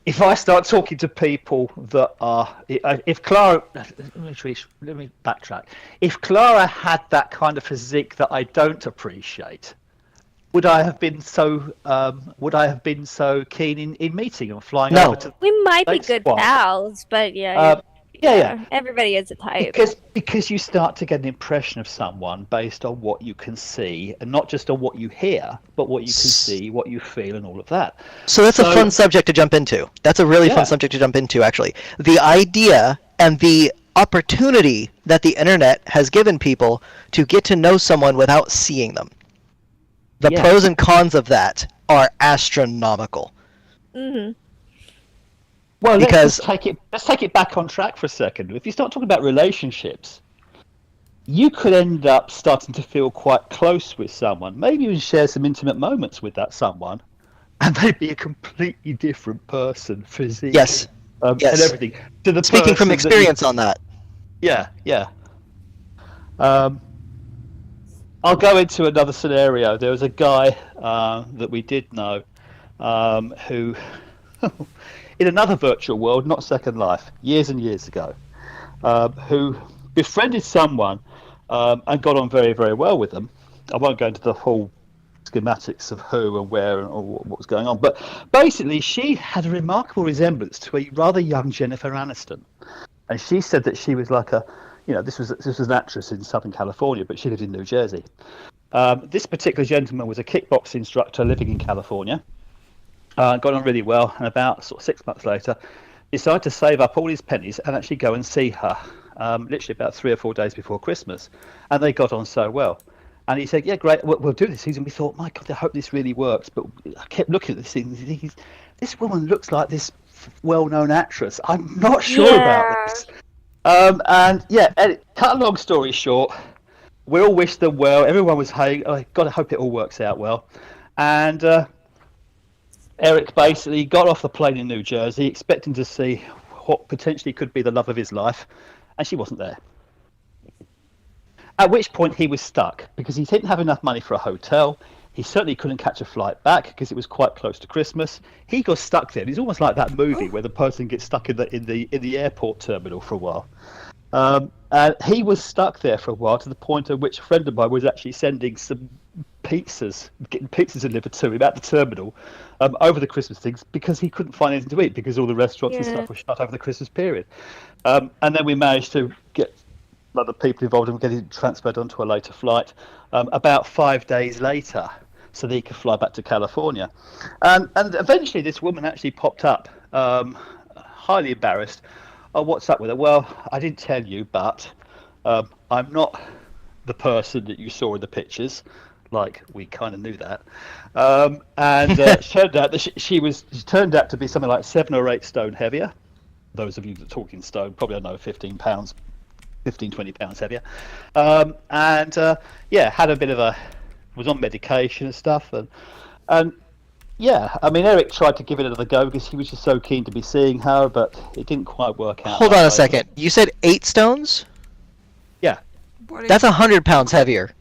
If I start talking to people that are, if Clara, let me backtrack. If Clara had that kind of physique that I don't appreciate, would I have been so keen in meeting and flying over to? We might be good pals, but yeah. Everybody is a type. Because you start to get an impression of someone based on what you can see, and not just on what you hear, but what you can see, what you feel, and all of that. So that's a fun subject to jump into. That's a really fun subject to jump into, actually. The idea and the opportunity that the internet has given people to get to know someone without seeing them. The pros and cons of that are astronomical. Mm-hmm. Well, let's take it back on track for a second. If you start talking about relationships, you could end up starting to feel quite close with someone, maybe even share some intimate moments with that someone, and they'd be a completely different person, physically, and everything. Speaking from experience on that. Yeah. I'll go into another scenario. There was a guy that we did know who, in another virtual world, not Second Life, years and years ago, who befriended someone and got on very, very well with them. I won't go into the whole schematics of who and where and what was going on, but basically she had a remarkable resemblance to a rather young Jennifer Aniston, and she said that she was like this was an actress in Southern California, but she lived in New Jersey. This particular gentleman was a kickboxing instructor living in California. Got on really well, and about sort of 6 months later, decided to save up all his pennies and actually go and see her. Literally about 3 or 4 days before Christmas, and they got on so well. And he said, "Yeah, great, we'll do this." And we thought, "My God, I hope this really works." But I kept looking at this thing. This woman looks like this well-known actress. I'm not sure about this. And yeah, cut a long story short, we all wished them well. Everyone was, "Hey, God, I hope it all works out well." And Eric basically got off the plane in New Jersey, expecting to see what potentially could be the love of his life, and she wasn't there. At which point he was stuck because he didn't have enough money for a hotel. He certainly couldn't catch a flight back because it was quite close to Christmas. He got stuck there. It's almost like that movie where the person gets stuck in the airport terminal for a while. And he was stuck there for a while, to the point at which a friend of mine was actually sending some pizzas, getting pizzas delivered to him at the terminal over the Christmas things, because he couldn't find anything to eat because all the restaurants and stuff were shut over the Christmas period. And then we managed to get other people involved in getting transferred onto a later flight about 5 days later, so that he could fly back to California. And eventually this woman actually popped up, highly embarrassed. "Oh, what's up with her?" "Well, I didn't tell you, but I'm not the person that you saw in the pictures." Like, we kind of knew that. And it turned out that she turned out to be something like 7 or 8 stone heavier. Those of you that talk in stone probably don't know, 15 pounds. 20 pounds heavier, and had a bit of was on medication and stuff, and yeah, I mean, Eric tried to give it another go because he was just so keen to be seeing her, but it didn't quite work out. Hold on a second, you said 8 stones? Yeah, that's 100 pounds heavier.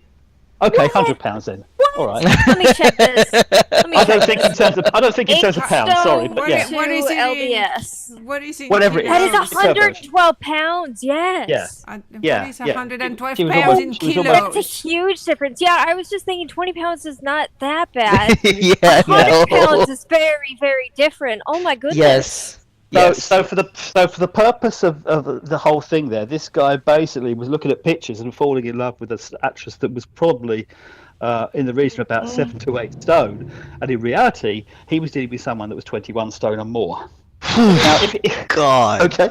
Okay, 100 pounds then. All right. Let me check this. I don't think in terms of pounds. Sorry, but yeah. What is it LDS? What is it? Whatever it is. That is 112 pounds. Yes. Yeah. What is 112 She was pounds almost- in she was kilos? almost- That's a huge difference. Yeah, I was just thinking 20 pounds is not that bad. Yeah, 100 pounds is very, very different. Oh my goodness. Yes. So for the purpose of the whole thing there, this guy basically was looking at pictures and falling in love with an actress that was probably in the region of about 7 to 8 stone, and in reality, he was dealing with someone that was 21 stone or more. Now, God. Okay,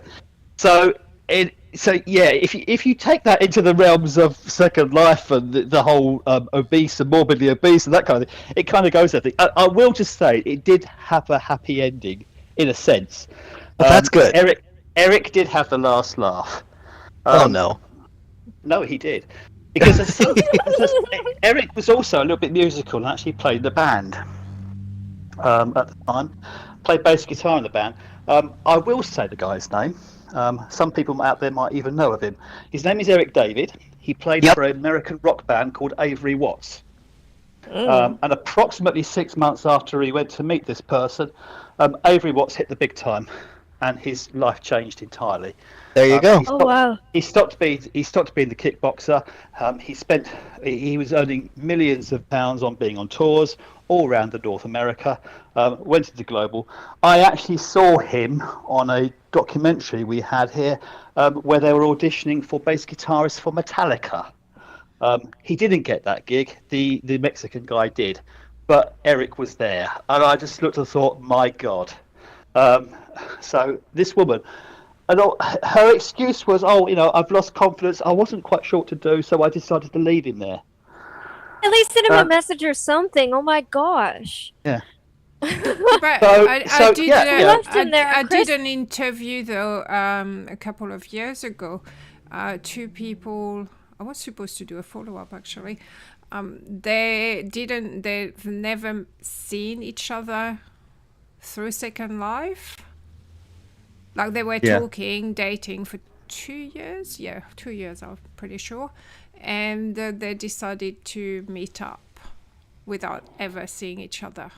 so if you take that into the realms of Second Life and the whole obese and morbidly obese and that kind of thing, it kind of goes there. I will just say it did have a happy ending in a sense. Well, that's good. Eric did have the last laugh. Oh no. No, he did. Because Eric was also a little bit musical and actually played the band at the time. Played bass guitar in the band. I will say the guy's name. Some people out there might even know of him. His name is Eric David. He played for an American rock band called Avery Watts. And approximately 6 months after he went to meet this person, Avery Watts hit the big time, and his life changed entirely. There you go. Wow. He stopped being the kickboxer. He was earning millions of pounds on being on tours all around the North America. Went into global. I actually saw him on a documentary we had here, where they were auditioning for bass guitarists for Metallica. He didn't get that gig. The Mexican guy did, but Eric was there, and I just looked and thought, my God. So this woman, and her excuse was, I've lost confidence. I wasn't quite sure what to do, so I decided to leave him there. At least send him a message or something. Oh my gosh. Yeah. But I did an interview though a couple of years ago. 2 people. I was supposed to do a follow-up actually. They've never seen each other through Second Life. Like they were talking, dating for 2 years. Yeah, 2 years, I'm pretty sure. And they decided to meet up without ever seeing each other.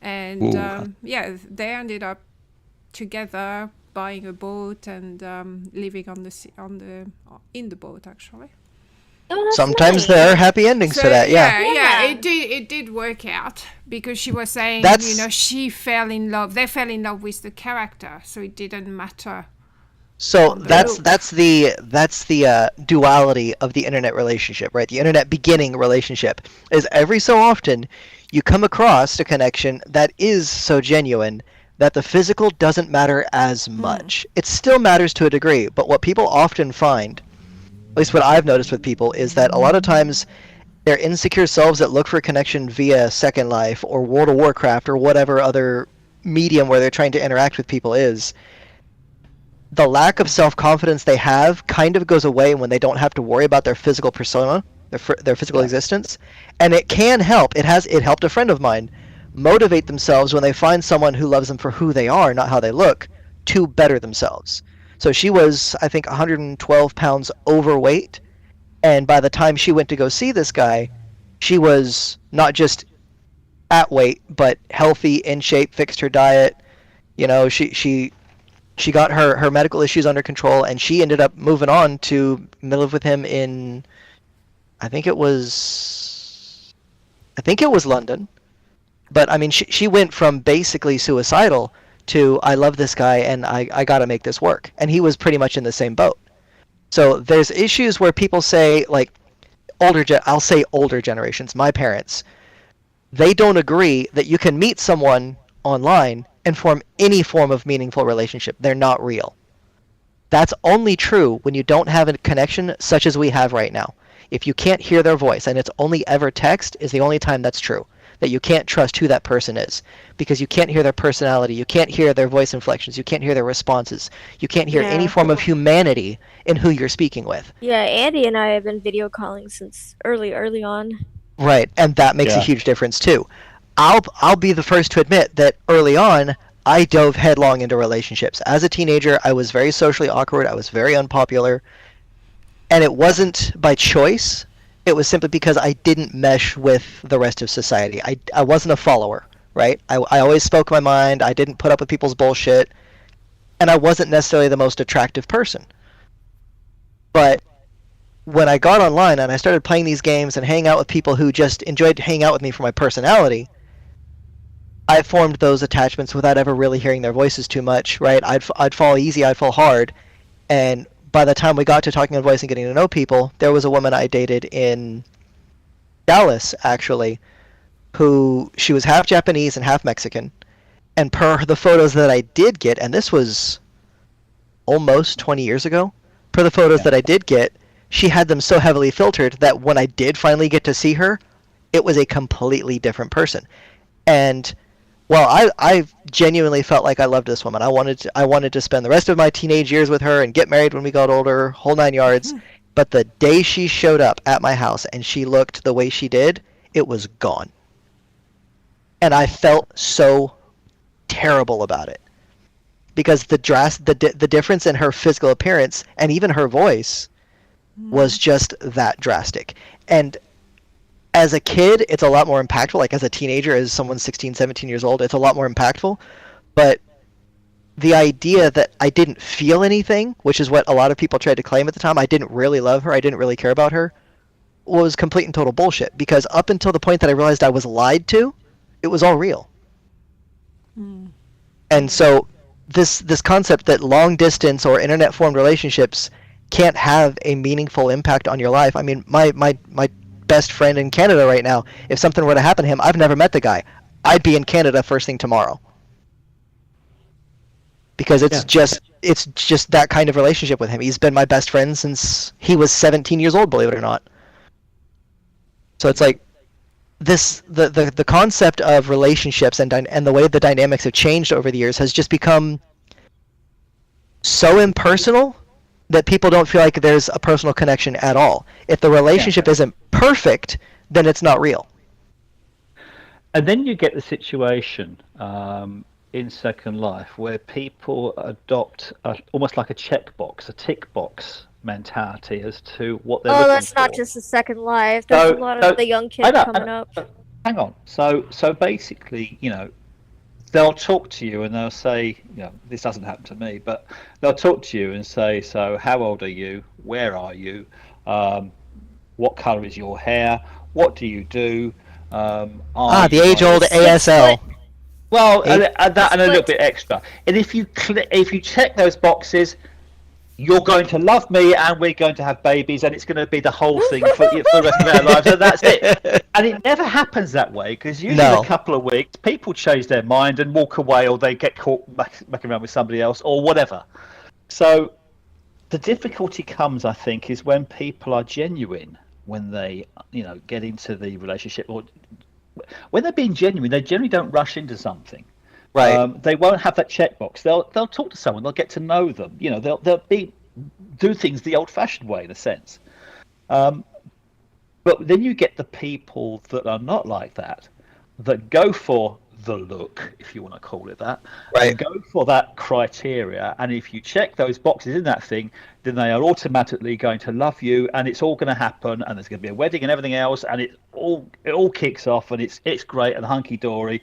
And they ended up together, buying a boat and living in the boat actually. Oh, that's Sometimes nice. there are happy endings to that. Yeah, it did work out because she was saying, she fell in love. They fell in love with the character, so it didn't matter. So that's the duality of the internet relationship, right? The internet beginning relationship is every so often you come across a connection that is so genuine that the physical doesn't matter as much. It still matters to a degree, but what people often find, at least what I've noticed with people, is that a lot of times their insecure selves that look for a connection via Second Life or World of Warcraft or whatever other medium where they're trying to interact with people is, the lack of self-confidence they have kind of goes away when they don't have to worry about their physical persona, their physical existence, and it can help. It helped a friend of mine motivate themselves when they find someone who loves them for who they are, not how they look, to better themselves. So she was, I think, 112 pounds overweight, and by the time she went to go see this guy, she was not just at weight, but healthy, in shape, fixed her diet. She got her medical issues under control, and she ended up moving on to live with him in, I think it was London. But I mean, she went from basically suicidal to I love this guy and I got to make this work. And he was pretty much in the same boat. So there's issues where people say, like, I'll say older generations, my parents, they don't agree that you can meet someone online and form any form of meaningful relationship. They're not real. That's only true when you don't have a connection such as we have right now. If you can't hear their voice and it's only ever text is the only time that's true. That you can't trust who that person is because you can't hear their personality, you can't hear their voice inflections, you can't hear their responses, you can't hear any form of humanity in who you're speaking with. Yeah, Andy and I have been video calling since early on. Right, and that makes a huge difference too. I'll be the first to admit that early on, I dove headlong into relationships. As a teenager, I was very socially awkward. I was very unpopular. And it wasn't by choice. It was simply because I didn't mesh with the rest of society. I wasn't a follower, right? I always spoke my mind. I didn't put up with people's bullshit. And I wasn't necessarily the most attractive person. But when I got online and I started playing these games and hanging out with people who just enjoyed hanging out with me for my personality, I formed those attachments without ever really hearing their voices too much, right? I'd fall easy, I'd fall hard, and by the time we got to talking on voice and getting to know people, there was a woman I dated in Dallas, actually, who she was half Japanese and half Mexican, and per the photos that I did get, and this was almost 20 years ago, per the photos that I did get, she had them so heavily filtered that when I did finally get to see her, it was a completely different person. And well, I genuinely felt like I loved this woman. I wanted to spend the rest of my teenage years with her and get married when we got older, whole 9 yards. But the day she showed up at my house and she looked the way she did, it was gone. And I felt so terrible about it. Because the difference in her physical appearance and even her voice was just that drastic. And as a kid, it's a lot more impactful. Like as a teenager, as someone 16, 17 years old, it's a lot more impactful. But the idea that I didn't feel anything, which is what a lot of people tried to claim at the time, I didn't really love her, I didn't really care about her, was complete and total bullshit. Because up until the point that I realized I was lied to, it was all real. And so this concept that long distance or internet formed relationships can't have a meaningful impact on your life. I mean, my best friend in Canada right now, if something were to happen to him, I've never met the guy. I'd be in Canada first thing tomorrow. Because it's just that kind of relationship with him. He's been my best friend since he was 17 years old, believe it or not. So it's like the concept of relationships and the way the dynamics have changed over the years has just become so impersonal that people don't feel like there's a personal connection at all. If the relationship isn't perfect, then it's not real. And then you get the situation in Second Life where people adopt almost like a checkbox, a tick box mentality as to what they're looking for. Oh, that's not just a Second Life. There's a lot of the young kids coming up. Hang on. So basically, they'll talk to you and they'll say, this doesn't happen to me, but they'll talk to you and say, so how old are you? Where are you? What color is your hair? What do you do? The age-old ASL. Well, and that and a little bit extra. And if you check those boxes, you're going to love me, and we're going to have babies, and it's going to be the whole thing for the rest of our lives, and that's it. And it never happens that way, because usually in a couple of weeks, people change their mind and walk away, or they get caught back around with somebody else, or whatever. So the difficulty comes, I think, is when people are genuine, when they, get into the relationship, or when they're being genuine, they generally don't rush into something. Right. They won't have that checkbox. They'll talk to someone. They'll get to know them. They'll do things the old-fashioned way, in a sense. But then you get the people that are not like that go for the look, if you want to call it that, right, and go for that criteria. And if you check those boxes in that thing, then they are automatically going to love you, and it's all going to happen, and there's going to be a wedding and everything else, and it all kicks off, and it's great and hunky-dory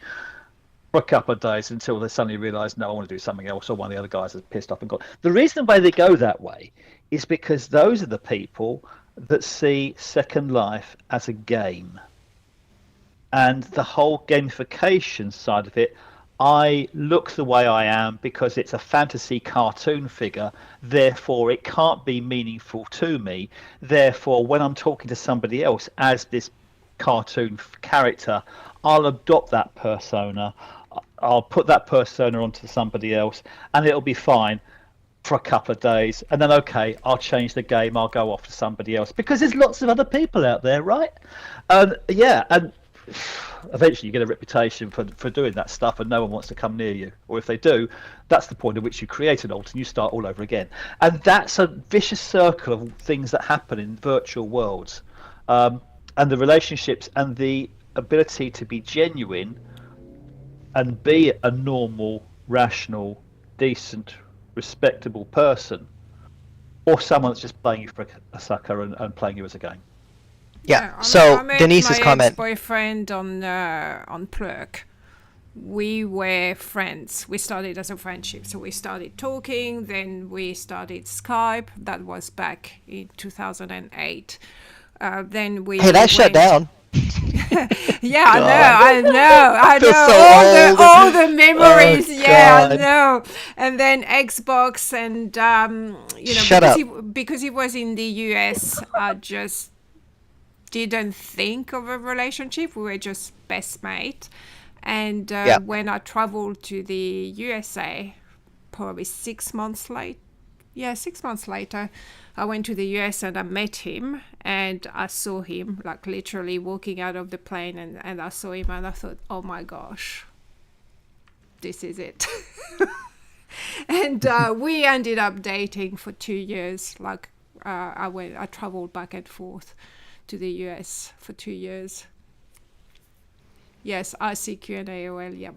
for a couple of days until they suddenly realise, no, I want to do something else, or one of the other guys is pissed off and gone. The reason why they go that way is because those are the people that see Second Life as a game. And the whole gamification side of it, I look the way I am because it's a fantasy cartoon figure, therefore it can't be meaningful to me. Therefore, when I'm talking to somebody else as this cartoon character, I'll adopt that persona, I'll put that persona onto somebody else, and it'll be fine for a couple of days, and then I'll change the game, I'll go off to somebody else, because there's lots of other people out there, right? And eventually you get a reputation for doing that stuff, and no one wants to come near you, or if they do, that's the point at which you create an alt and you start all over again. And that's a vicious circle of things that happen in virtual worlds, and the relationships and the ability to be genuine and be a normal, rational, decent, respectable person, or someone that's just playing you for a sucker and playing you as a game. Yeah. So I met Denise's my comment. Ex-boyfriend on Plurk. We were friends. We started as a friendship. So we started talking. Then we started Skype. That was back in 2008. Then we. Hey, that shut down. Yeah, I know. All the memories. I know. And then Xbox, and because he was in the US, I just didn't think of a relationship. We were just best mates. And when I traveled to the USA, probably 6 months later, I went to the US and I met him, and I saw him like literally walking out of the plane, and I saw him and I thought, oh my gosh, this is it. And we ended up dating for 2 years. Like I traveled back and forth to the US for 2 years. Yes, ICQ and AOL, yep.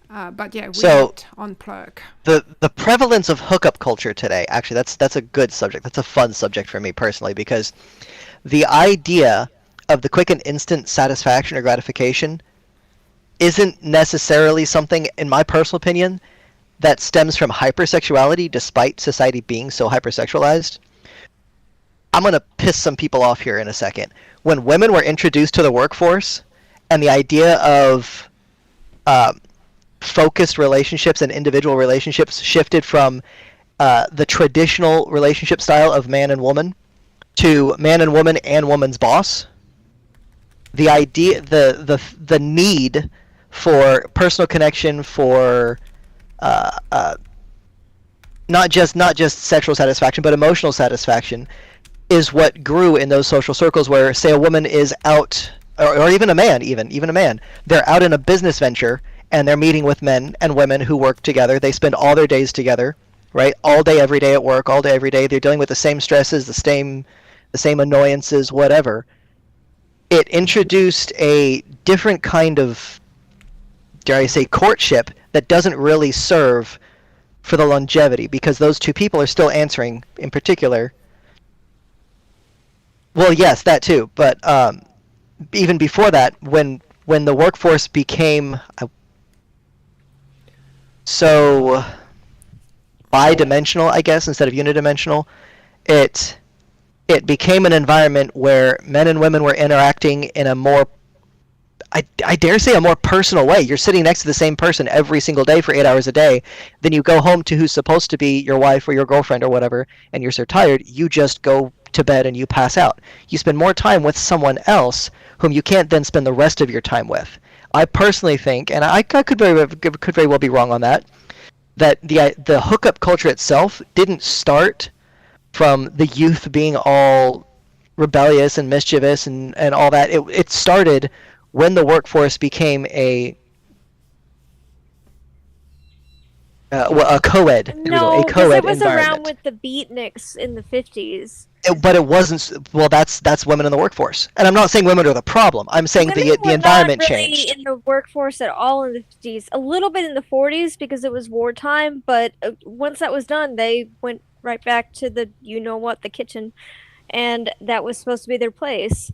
But yeah, we met on Plurk. The prevalence of hookup culture today, actually, that's a good subject. That's a fun subject for me personally, because the idea of the quick and instant satisfaction or gratification isn't necessarily something, in my personal opinion, that stems from hypersexuality, despite society being so hypersexualized. I'm going to piss some people off here in a second. When women were introduced to the workforce, and the idea of focused relationships and individual relationships shifted from the traditional relationship style of man and woman to man and woman and woman's boss, the idea, the need for personal connection, for not just sexual satisfaction but emotional satisfaction, is what grew in those social circles where, say, a woman is out, or even a man, even a man, they're out in a business venture and they're meeting with men and women who work together. They spend all their days together, right? All day, every day at work, all day, every day. They're dealing with the same stresses, the same annoyances, whatever. It introduced a different kind of, dare I say, courtship that doesn't really serve for the longevity, because those two people are still answering, in particular. Well, yes, that too. But even before that, when the workforce became so bidimensional, I guess, instead of unidimensional, it it became an environment where men and women were interacting in a more, I dare say, a more personal way. You're sitting next to the same person every single day for 8 hours a day. Then you go home to who's supposed to be your wife or your girlfriend or whatever, and you're so tired, you just go to bed and you pass out. You spend more time with someone else whom you can't then spend the rest of your time with. I personally think, and I could very well be wrong on that, that the hookup culture itself didn't start from the youth being all rebellious and mischievous and all that. It started when the workforce became a co-ed. No, A because co-ed it was around environment. with the beatniks in the 50s. But it wasn't. Well, that's women in the workforce, and I'm not saying women are the problem. I'm saying Women the environment were not really changed. in the workforce at all in the 50s. A little bit in the 40s because it was wartime, but once that was done, they went right back to the the kitchen, and that was supposed to be their place.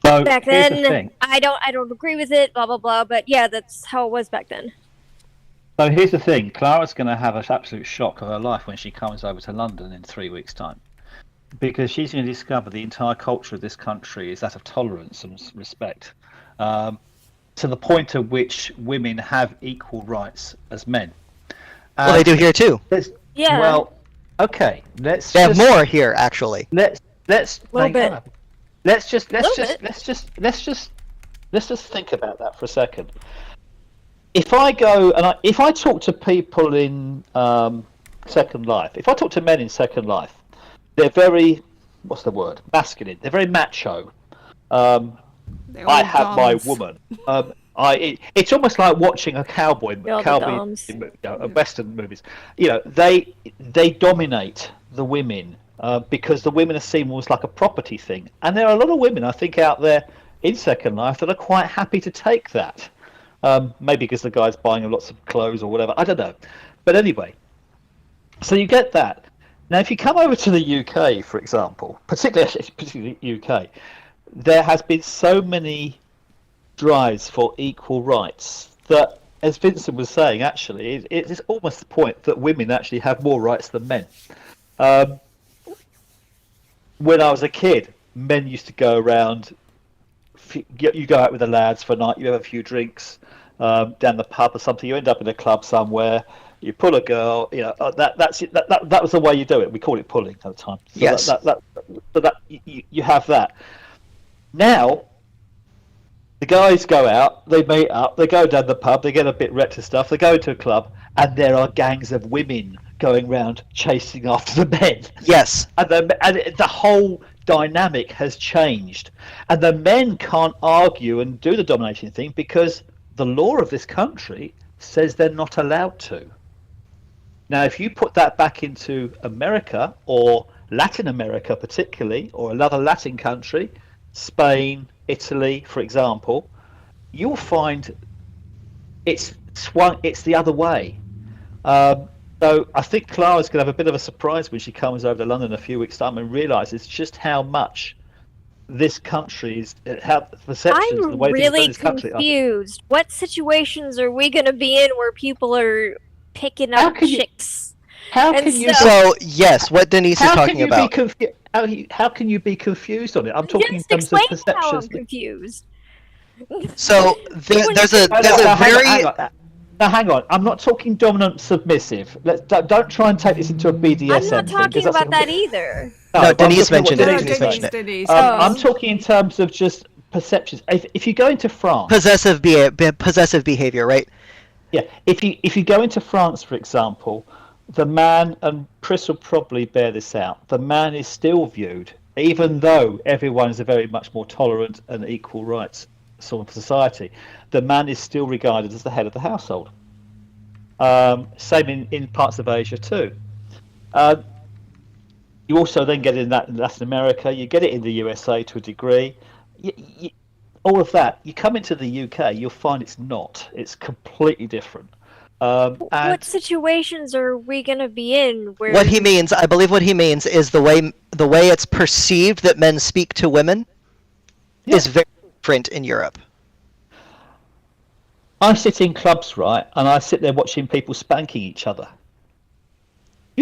So Back here's the then, thing. I don't agree with it, blah blah blah, but yeah, that's how it was back then. So here's the thing. Clara's going to have an absolute shock of her life when she comes over to London in 3 weeks' time, because she's going to discover the entire culture of this country is that of tolerance and respect, to the point at which women have equal rights as men. Well, they do here too. Yeah. Well, okay. They have more here, actually. Let's Little bit. Let's just think about that for a second. If I go and if I talk to people in Second Life, if I talk to men in Second Life, they're very, what's the word? Masculine. They're very macho. I have my woman. It's almost like watching a cowboy Western movies. They dominate the women because the women are seen almost like a property thing. And there are a lot of women, I think, out there in Second Life that are quite happy to take that. Maybe because the guy's buying lots of clothes or whatever. I don't know. But anyway, so you get that. Now, if you come over to the UK, for example, particularly UK, there has been so many drives for equal rights that, as Vincent was saying, actually, it is almost the point that women actually have more rights than men. When I was a kid, men used to go around. You go out with the lads for a night, you have a few drinks down the pub or something, you end up in a club somewhere, you pull a girl, that was the way you do it. We call it pulling at the time. So yes. You have that. Now, the guys go out, they meet up, they go down the pub, they get a bit wrecked and stuff, they go into a club, and there are gangs of women going round chasing after the men. Yes. And the whole dynamic has changed, and the men can't argue and do the domination thing because the law of this country says they're not allowed to. Now, if you put that back into America or Latin America particularly, or another Latin country, Spain, Italy, for example, you'll find it's the other way. So I think Clara's going to have a bit of a surprise when she comes over to London in a few weeks' time and realises just how much this country is, how perceptions and the way I'm things are in really this country are. confused. What situations are we going to be in where people are picking up chicks? How can you? So yes, what Denise is talking about. How can you be confused on it? I'm talking in Just terms of explain how I'm perceptions. confused. So there's a very. Now, hang on. I'm not talking dominant submissive. Don't try and take this into a BDSM I'm not thing, talking about that either. No, Denise I'm looking at mentioned what it. Denise. I'm talking in terms of just perceptions. If you go into France, possessive behavior, right? yeah. If you go into France, for example, the man, and Chris will probably bear this out, the man is still viewed, even though everyone is a very much more tolerant and equal rights sort of society, the man is still regarded as the head of the household. Same in parts of Asia too. You also then get in that in Latin America, you get it in the USA to a degree. All of that, you come into the UK, you'll find it's not. It's completely different. What situations are we going to be in where... What he means, I believe what he means is the way it's perceived that men speak to women is very different in Europe. I sit in clubs, right, and I sit there watching people spanking each other.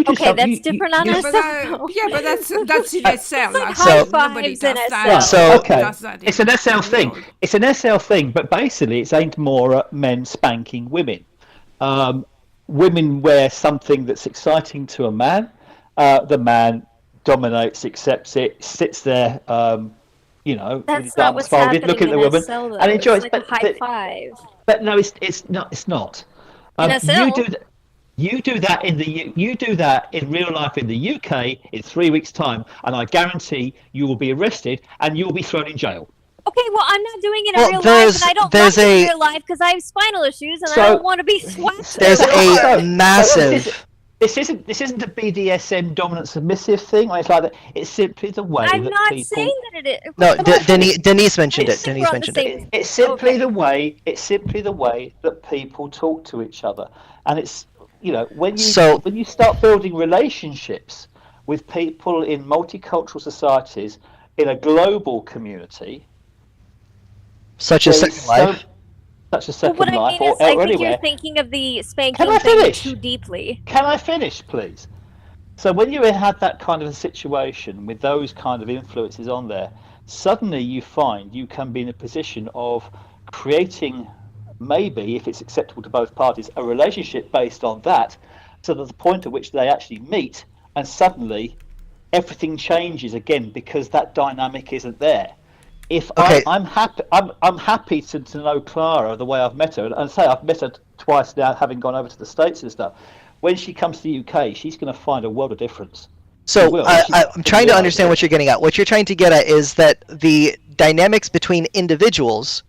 Okay, that's different on Yeah, a but cell. but that's in SL. like That's high it. Nobody fives does in that. SL. So- Nobody okay, does that it's an SL in thing. real. It's an SL thing, but basically it's aimed more at men spanking women. Women wear something that's exciting to a man. The man dominates, accepts it, sits there, with his That's not arms what's folded, happening looking at in the woman SL and though. It's enjoys. like a high five. But no, it's not. It's not. In You SL, do that. You do that you do that in real life in the UK in 3 weeks' time, and I guarantee you will be arrested and you will be thrown in jail. okay, well, I'm not doing it in Well, real life, there's- and I don't there's like it in a- real life because I have spinal issues and I So- don't want to be swept. There's so a hard. massive. This isn't a BDSM dominant submissive thing. It's like that. It's simply the way I'm that not people. saying that it is. No, Come on. Denise mentioned it. It's- Denise we're on the mentioned it. same- It's simply Okay. the way. It's simply the way that people talk to each other, and it's when you start building relationships with people in multicultural societies in a global community, Such as there is Second Life. such a Well, Second what I Life mean or is, I think anywhere. you're thinking of the Can spanking I thing finish? too deeply. Can I finish, please? So when you had that kind of a situation with those kind of influences on there, suddenly you find you can be in a position of creating, maybe if it's acceptable to both parties, a relationship based on that, to the point at which they actually meet, and suddenly everything changes again because that dynamic isn't there. If Okay. I'm happy to know Clara the way I've met her, and say I've met her twice now, having gone over to the States and stuff. When she comes to the UK, she's going to find a world of difference. She So will. I'm trying to understand what you're getting at. What you're trying to get at is that the dynamics between individuals,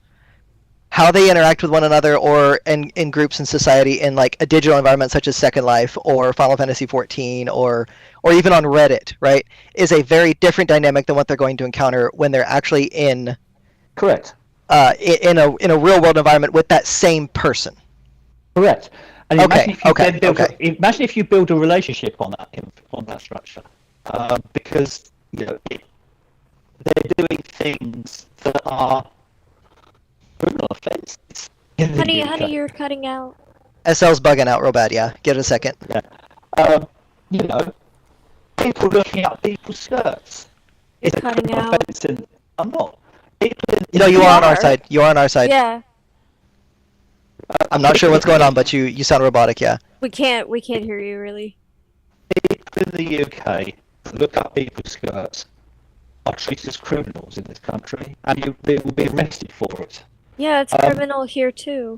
how they interact with one another, or in groups in society, in like a digital environment such as Second Life or Final Fantasy 14 or even on Reddit, right, is a very different dynamic than what they're going to encounter when they're actually in Correct. in a real world environment with that same person. Correct. And Okay, imagine if you build a relationship on that structure, because they're doing things that are criminal offences. Honey, you're cutting out. SL's bugging out real bad. Yeah, give it a second. Yeah. People looking at people's skirts. You're It's a cutting criminal out. offence, and I'm not. People in- No, you You are on our are. side. You are on our side. Yeah, I'm not sure what's going on, but you sound robotic. Yeah. we can't hear you really. People in the UK that look up people's skirts are treated as criminals in this country, and they will be arrested for it. Yeah, it's criminal here too.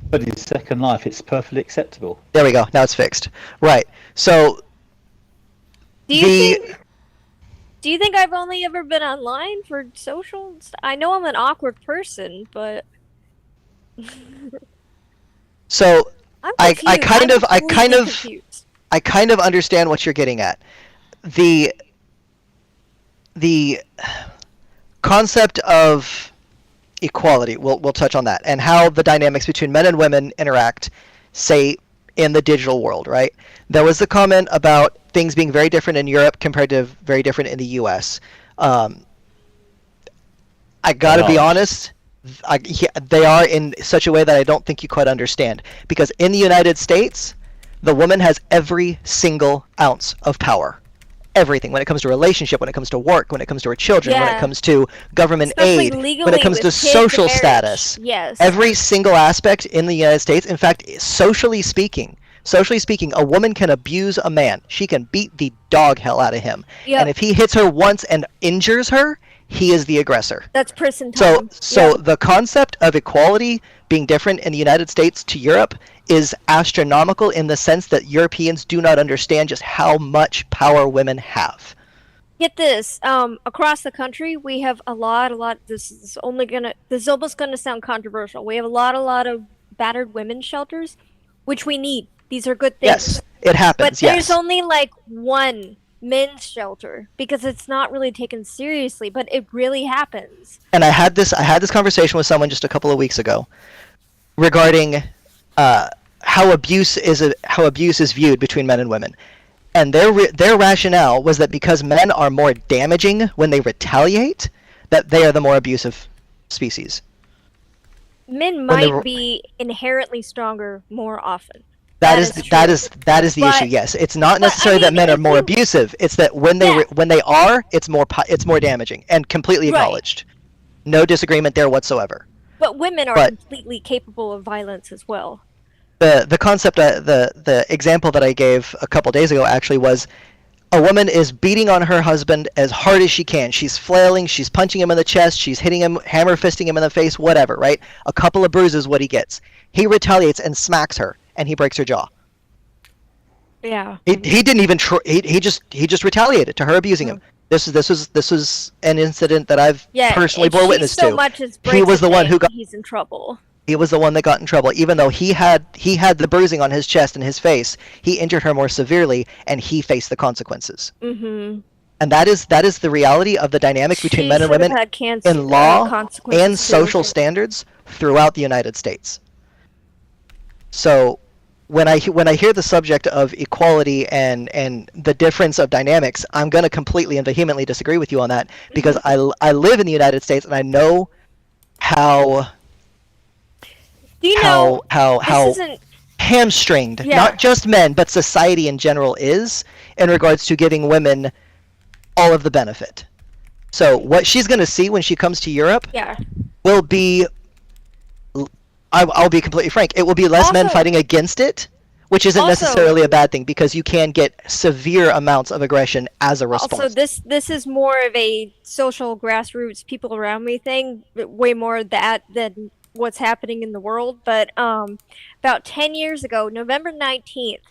But in Second Life, it's perfectly acceptable. There we go. Now it's fixed. Right. So Do you think I've only ever been online for social? I know I'm an awkward person, but so I'm I confused. kind I'm of- I kind completely of- confused. I kind of understand what you're getting at. The concept of equality, we'll touch on that, and how the dynamics between men and women interact, say, in the digital world, right? There was the comment about things being very different in Europe compared to very different in the US. I gotta be honest, they are in such a way that I don't think you quite understand. Because in the United States, the woman has every single ounce of power. Everything. When it comes to relationship, when it comes to work, when it comes to her children, when it Yeah. comes to government Especially aid, when legally it comes with to kids and social marriage. status. Yes. Every single aspect in the United States, in fact, socially speaking, a woman can abuse a man. She can beat the dog hell out of him. Yep. And if he hits her once and injures her, he is the aggressor. That's prison So, time. so Yep. the concept of equality being different in the United States to Europe is astronomical in the sense that Europeans do not understand just how much power women have. Get this. Across the country, we have a lot. This is almost gonna sound controversial. We have a lot of battered women's shelters, which we need. These are good things. Yes, it happens. But there's yes. only like one men's shelter because it's not really taken seriously, but it really happens. And I had this conversation with someone just a couple of weeks ago regarding how abuse is viewed between men and women. And their rationale was that because men are more damaging when they retaliate, that they are the more abusive species. Men might be inherently stronger more often. That is the issue. Yes, it's not necessarily that men are more abusive. It's that when they are, it's more damaging and completely acknowledged. No disagreement there whatsoever. But women are completely capable of violence as well. The concept, the example that I gave a couple days ago actually was a woman is beating on her husband as hard as she can. She's flailing, she's punching him in the chest, she's hitting him, hammer fisting him in the face, whatever, right? A couple of bruises what he gets. He retaliates and smacks her, and he breaks her jaw. Yeah. He didn't even he just retaliated to her abusing him. This was an incident that I've personally bore witness to. Much as he was the one who got. He's in trouble. He was the one that got in trouble, even though he had the bruising on his chest and his face. He injured her more severely, and he faced the consequences. Mm-hmm. And that is the reality of the dynamic between men and women in law and social standards throughout the United States. So when I hear the subject of equality and the difference of dynamics, I'm going to completely and vehemently disagree with you on that, because I live in the United States and I know how hamstringed not just men but society in general is in regards to giving women all of the benefit. So what she's going to see when she comes to Europe will be, I'll be completely frank, it will be less men fighting against it, which isn't necessarily a bad thing, because you can get severe amounts of aggression as a response. Also, this is more of a social grassroots people around me thing, way more that than what's happening in the world. But about 10 years ago, November 19th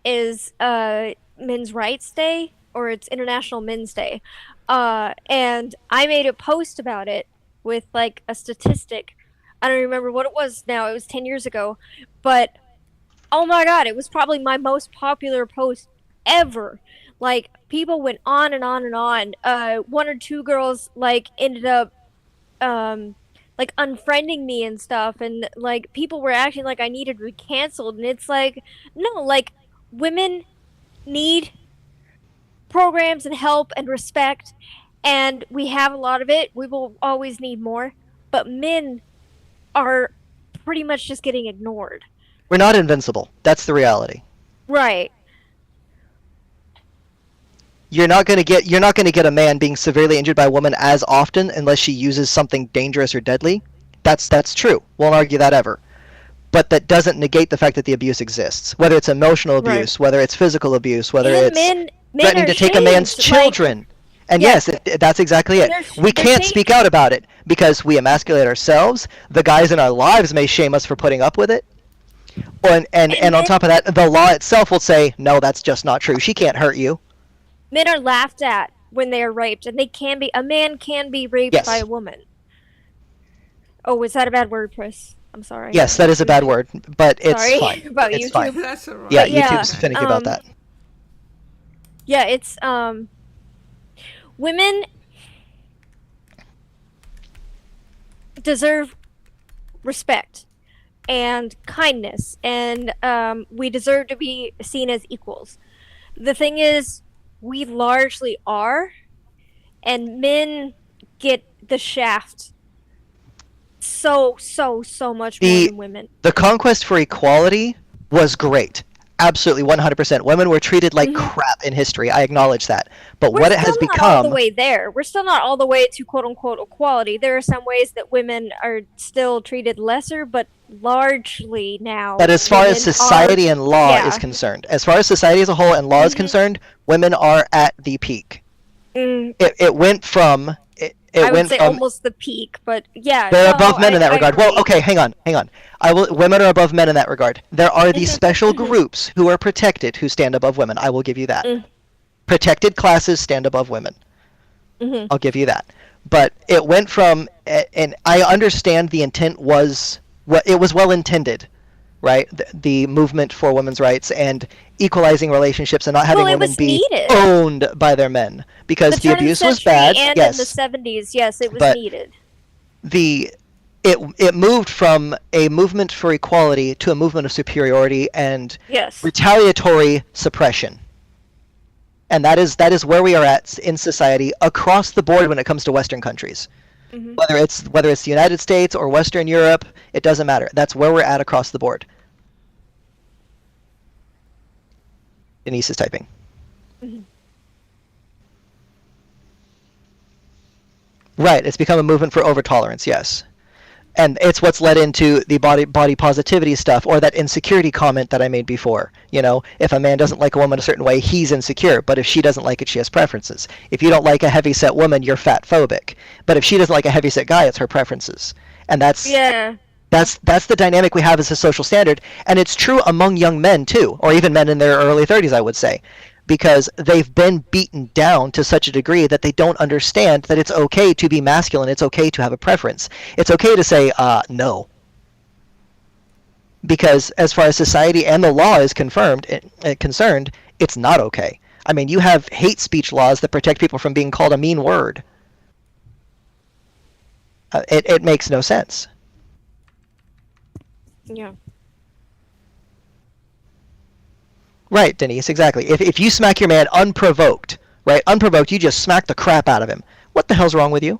is Men's Rights Day, or it's International Men's Day. And I made a post about it with like a statistic. I don't remember what it was now. It was 10 years ago. But, oh my God, it was probably my most popular post ever. Like, people went on and on and on. One or two girls, like, ended up, like, unfriending me and stuff. And, like, people were acting like I needed to be canceled. And it's like, no, like, women need programs and help and respect. And we have a lot of it. We will always need more. But men are pretty much just getting ignored. We're not invincible. That's the reality. Right. You're not going to get a man being severely injured by a woman as often unless she uses something dangerous or deadly. That's true. Won't argue that ever. But that doesn't negate the fact that the abuse exists. Whether it's emotional abuse, whether it's physical abuse, whether it's threatening to take a man's children. And yes, that's exactly it. We can't speak out about it because we emasculate ourselves. The guys in our lives may shame us for putting up with it. And on top of that, the law itself will say, no, that's just not true. She can't hurt you. Men are laughed at when they are raped, and a man can be raped by a woman. Oh, was that a bad word, Chris? I'm sorry. Yes, that is a bad word, but it's fine. About it's YouTube. Fine. That's all right. Yeah, YouTube's finicky about that. Yeah, it's women deserve respect and kindness, and we deserve to be seen as equals. The thing is, we largely are, and men get the shaft so much more than women. The conquest for equality was great. Absolutely, 100%. Women were treated like crap in history. I acknowledge that. But what it has become... We're still not all the way there. We're still not all the way to quote-unquote equality. There are some ways that women are still treated lesser, but largely now... But as far as society and law is concerned, as far as society as a whole and law is concerned, women are at the peak. It went from... I would say almost the peak, but yeah. They're above men in that regard. Well, okay, hang on. Women are above men in that regard. There are these special groups who are protected who stand above women. I will give you that. Protected classes stand above women. I'll give you that. But it went from, and I understand the intent was, it was well intended, right? The movement for women's rights and equalizing relationships and not having women be owned by their men, because the abuse was bad. And in the 70s, yes, it was needed. It moved from a movement for equality to a movement of superiority and retaliatory suppression. And that is where we are at in society across the board when it comes to Western countries. Whether it's the United States or Western Europe, it doesn't matter. That's where we're at across the board. Denise is typing. Right, it's become a movement for over-tolerance, yes. And it's what's led into the body positivity stuff, or that insecurity comment that I made before. You know, if a man doesn't like a woman a certain way, he's insecure. But if she doesn't like it, she has preferences. If you don't like a heavy-set woman, you're fat-phobic. But if she doesn't like a heavy-set guy, it's her preferences. And that's the dynamic we have as a social standard. And it's true among young men, too, or even men in their early 30s, I would say. Because they've been beaten down to such a degree that they don't understand that it's okay to be masculine, it's okay to have a preference. It's okay to say, no. Because as far as society and the law is concerned, it's not okay. I mean, you have hate speech laws that protect people from being called a mean word. It makes no sense. Yeah. Right, Denise, exactly. If you smack your man unprovoked, right, unprovoked, you just smack the crap out of him. What the hell's wrong with you?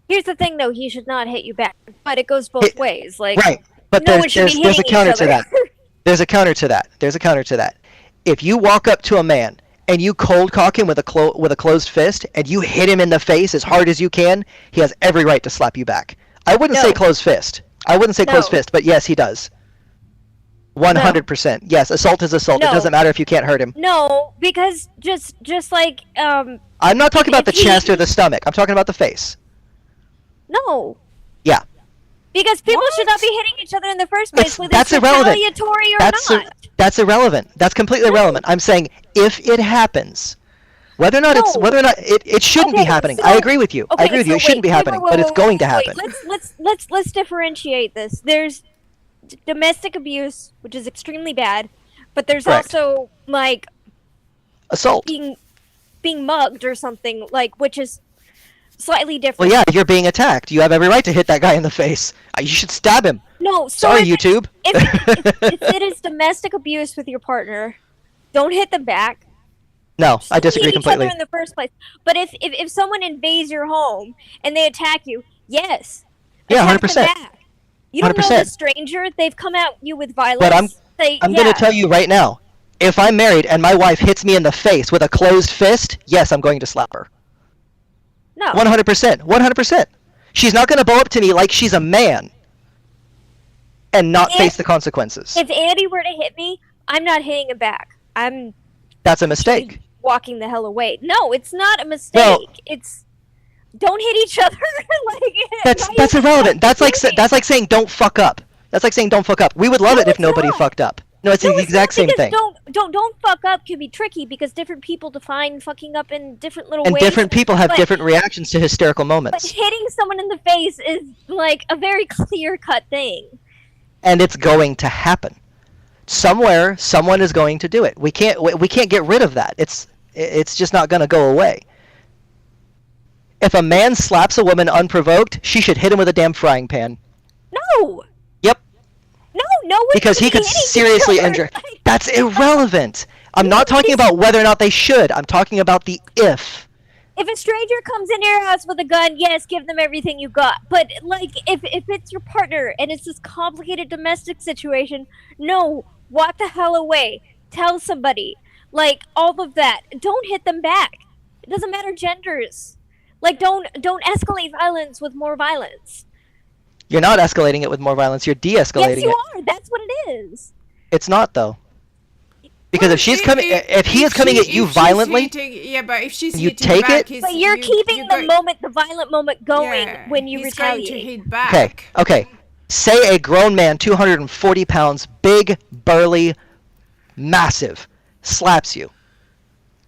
Here's the thing, though. He should not hit you back. But it goes both ways. Like, right, but no one should be there's a hitting counter each to other. that. There's a counter to that. There's a counter to that. If you walk up to a man and you cold cock him with a closed fist and you hit him in the face as hard as you can, he has every right to slap you back. I wouldn't say closed fist. I wouldn't say closed fist, but yes, he does. 100%. Yes, assault is assault. It doesn't matter if you can't hurt him. No, because just like I'm not talking about the chest or the stomach. I'm talking about the face. No. Yeah. Because people should not be hitting each other in the first place, whether it's irrelevant. retaliatory or not. That's irrelevant. That's completely irrelevant. I'm saying if it happens, whether or not it shouldn't be happening. I agree with you. I agree with you. It shouldn't be happening, but it's going to happen. Let's differentiate this. There's domestic abuse, which is extremely bad, but there's also like assault, being mugged or something, like, which is slightly different. Well, yeah, you're being attacked. You have every right to hit that guy in the face. You should stab him. No, sorry, YouTube. If it is domestic abuse with your partner, don't hit them back. No, I disagree completely. Each other in the first place. But if someone invades your home and they attack you, yes, yeah, 100%. You don't 100%. Know the stranger; they've come at you with violence. But I'm going to tell you right now, if I'm married and my wife hits me in the face with a closed fist, yes, I'm going to slap her. No. 100%. 100%. She's not going to bow up to me like she's a man and not face the consequences. If Andy were to hit me, I'm not hitting him back. That's a mistake. Walking the hell away. No, it's not a mistake. Well, it's don't hit each other. That's irrelevant. That's like saying don't fuck up. That's like saying don't fuck up. We would love it if nobody fucked up. No, it's the exact same thing. Don't fuck up can be tricky because different people define fucking up in different little ways. And different people have different reactions to hysterical moments. But hitting someone in the face is like a very clear-cut thing. And it's going to happen. Somewhere, someone is going to do it. We can't get rid of that. It's just not going to go away. If a man slaps a woman unprovoked, she should hit him with a damn frying pan. No. Yep. No. Because he could seriously injure. That's irrelevant. I'm not talking about whether or not they should. I'm talking about the if. If a stranger comes into your house with a gun, yes, give them everything you got. But like, if it's your partner and it's this complicated domestic situation, no, walk the hell away. Tell somebody. Like, all of that. Don't hit them back. It doesn't matter genders. Like, don't escalate violence with more violence. You're not escalating it with more violence. You're de-escalating it. Yes, you are. That's what it is. It's not, though. Because if he is coming at you violently, but if she's you take back, it. But you're keeping the violent moment going when you retaliate. Going to hit back. Okay. Say a grown man, 240 pounds, big, burly, massive, slaps you,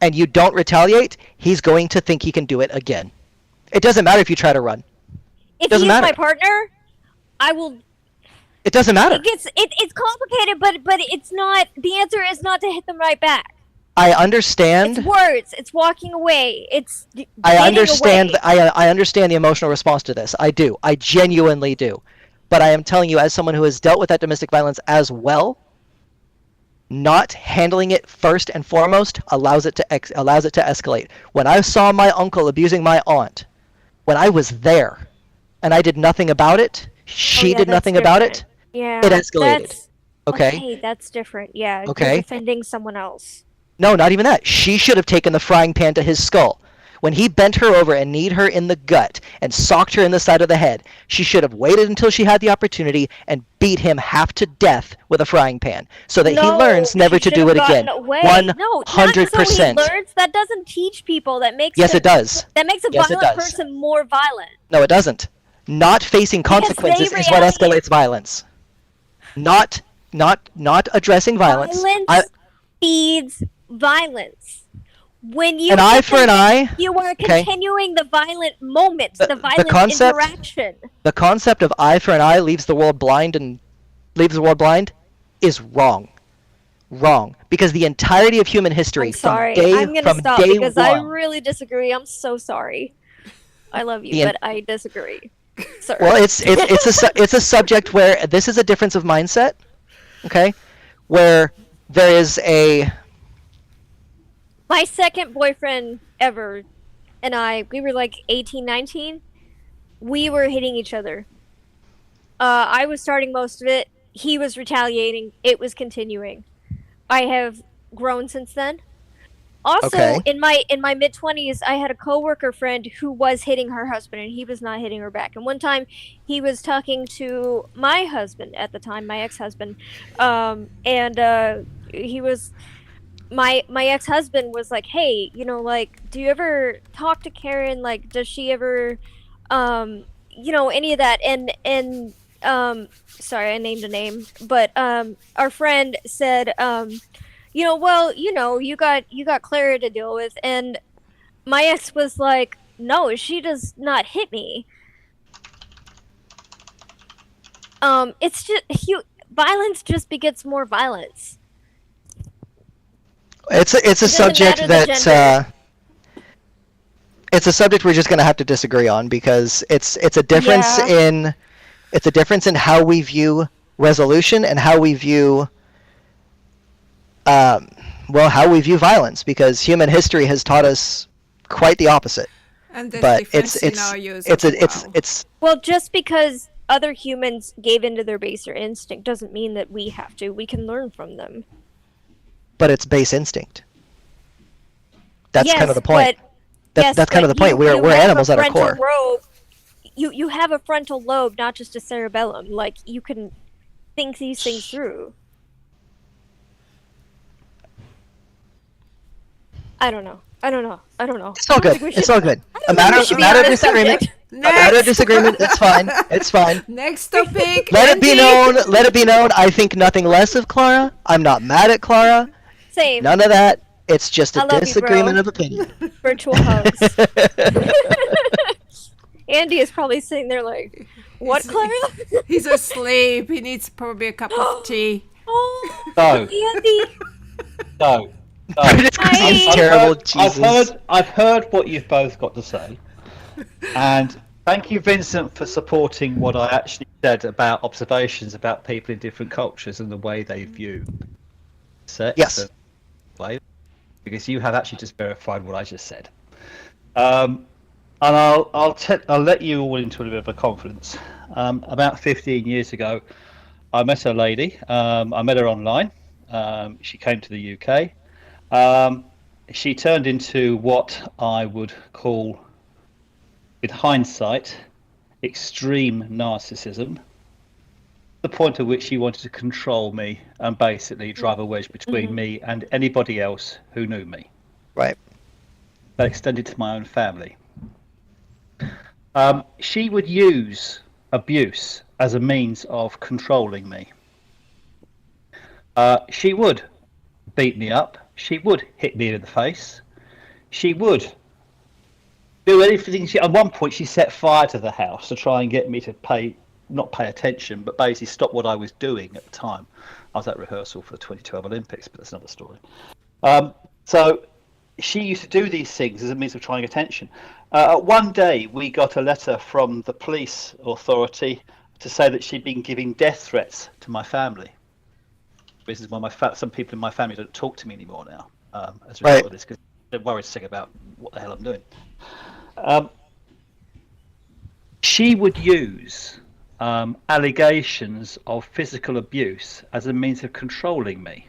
and you don't retaliate, he's going to think he can do it again. It doesn't matter if you try to run. If he's my partner, I will. It doesn't matter. It's complicated, but it's not. The answer is not to hit them right back. I understand. It's words. It's walking away. It's. I understand. I understand the emotional response to this. I do. I genuinely do. But I am telling you, as someone who has dealt with that domestic violence as well, not handling it first and foremost allows it to escalate. When I saw my uncle abusing my aunt, when I was there, and I did nothing about it, she did nothing about it. Yeah, it escalated. Okay, that's different. Yeah, okay. You're defending someone else. No, not even that. She should have taken the frying pan to his skull. When he bent her over and kneed her in the gut and socked her in the side of the head, she should have waited until she had the opportunity and beat him half to death with a frying pan so that he learns never to do it again. Away. 100%. No, not so he learns. That doesn't teach people. That makes it does. That makes a violent person more violent. No, it doesn't. Not facing consequences is what escalates violence. Not addressing violence. Violence feeds violence. When you an eye for an eye, you are continuing the violent moments, the violent interaction. The concept of eye for an eye leaves the world blind is wrong. Wrong. Because the entirety of human history I'm gonna stop because I really disagree. I'm so sorry. I love you, but I disagree. Sorry. Well, it's a subject where this is a difference of mindset, okay? Where there is my second boyfriend ever and we were like 18, 19. We were hitting each other. I was starting most of it. He was retaliating. It was continuing. I have grown since then. Also, in my mid-20s, I had a coworker friend who was hitting her husband, and he was not hitting her back. And one time, he was talking to my husband at the time, my ex-husband, and he was my ex-husband was like, "Hey, like, do you ever talk to Karen? Like, does she ever, any of that?" And sorry, I named a name, but our friend said, you got Clara to deal with, and my ex was like, "No, she does not hit me." It's just violence just begets more violence. It's a subject that it's a subject we're just going to have to disagree on because it's a difference in how we view resolution and how we view how we view violence, because human history has taught us quite the opposite. And there's different scenarios. Well, just because other humans gave into their baser instinct doesn't mean that we have to. We can learn from them. But it's base instinct. That's kind of the point. That's kind of the point. We're animals at our core. You have a frontal lobe, not just a cerebellum. Like, you can think these things through. I don't know. It's all good. It's all good. A matter of disagreement. A matter of disagreement. It's fine. It's fine. Next topic. Let it be known. I think nothing less of Clara. I'm not mad at Clara. Same. None of that. It's just a disagreement of opinion. Virtual hugs. Andy is probably sitting there like, "What, Clara?" He's asleep. He needs probably a cup of tea. Oh, No. Andy. No. He's terrible. Jesus. I've heard what you've both got to say, and thank you, Vincent, for supporting what I actually said about observations about people in different cultures and the way they view sex. Yes. Because you have actually just verified what I just said. And I'll let you all into a bit of a confidence. About 15 years ago, I met a lady. I met her online. She came to the UK. She turned into what I would call, with hindsight, extreme narcissism. The point at which she wanted to control me and basically drive a wedge between me and anybody else who knew me. Right. That extended to my own family. She would use abuse as a means of controlling me. She would beat me up. She would hit me in the face. She would do anything. At one point, she set fire to the house to try and get me to not pay attention, but basically stop what I was doing at the time. I was at rehearsal for the 2012 Olympics, but that's another story. So she used to do these things as a means of trying to get attention. One day, we got a letter from the police authority to say that she'd been giving death threats to my family. This is why some people in my family don't talk to me anymore now, as a result of this, because they're worried sick about what the hell I'm doing. She would use allegations of physical abuse as a means of controlling me.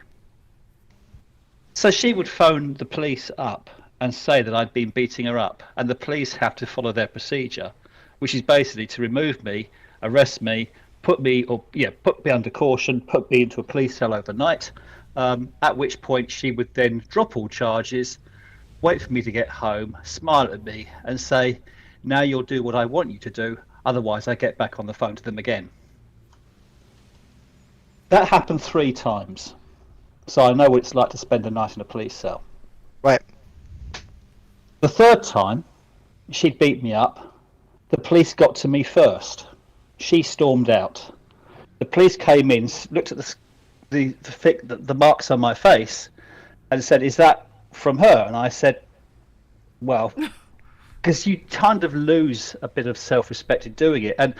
So she would phone the police up and say that I'd been beating her up, and the police have to follow their procedure, which is basically to remove me, arrest me, put me under caution, put me into a police cell overnight. At which point she would then drop all charges, wait for me to get home, smile at me, and say, "Now you'll do what I want you to do. Otherwise, I get back on the phone to them again." That happened 3 times. So I know what it's like to spend a night in a police cell. Right. The 3rd time, she'd beat me up. The police got to me first. She stormed out. The police came in, looked at the marks on my face, and said, "Is that from her?" And I said, "Well," because you kind of lose a bit of self-respect in doing it. And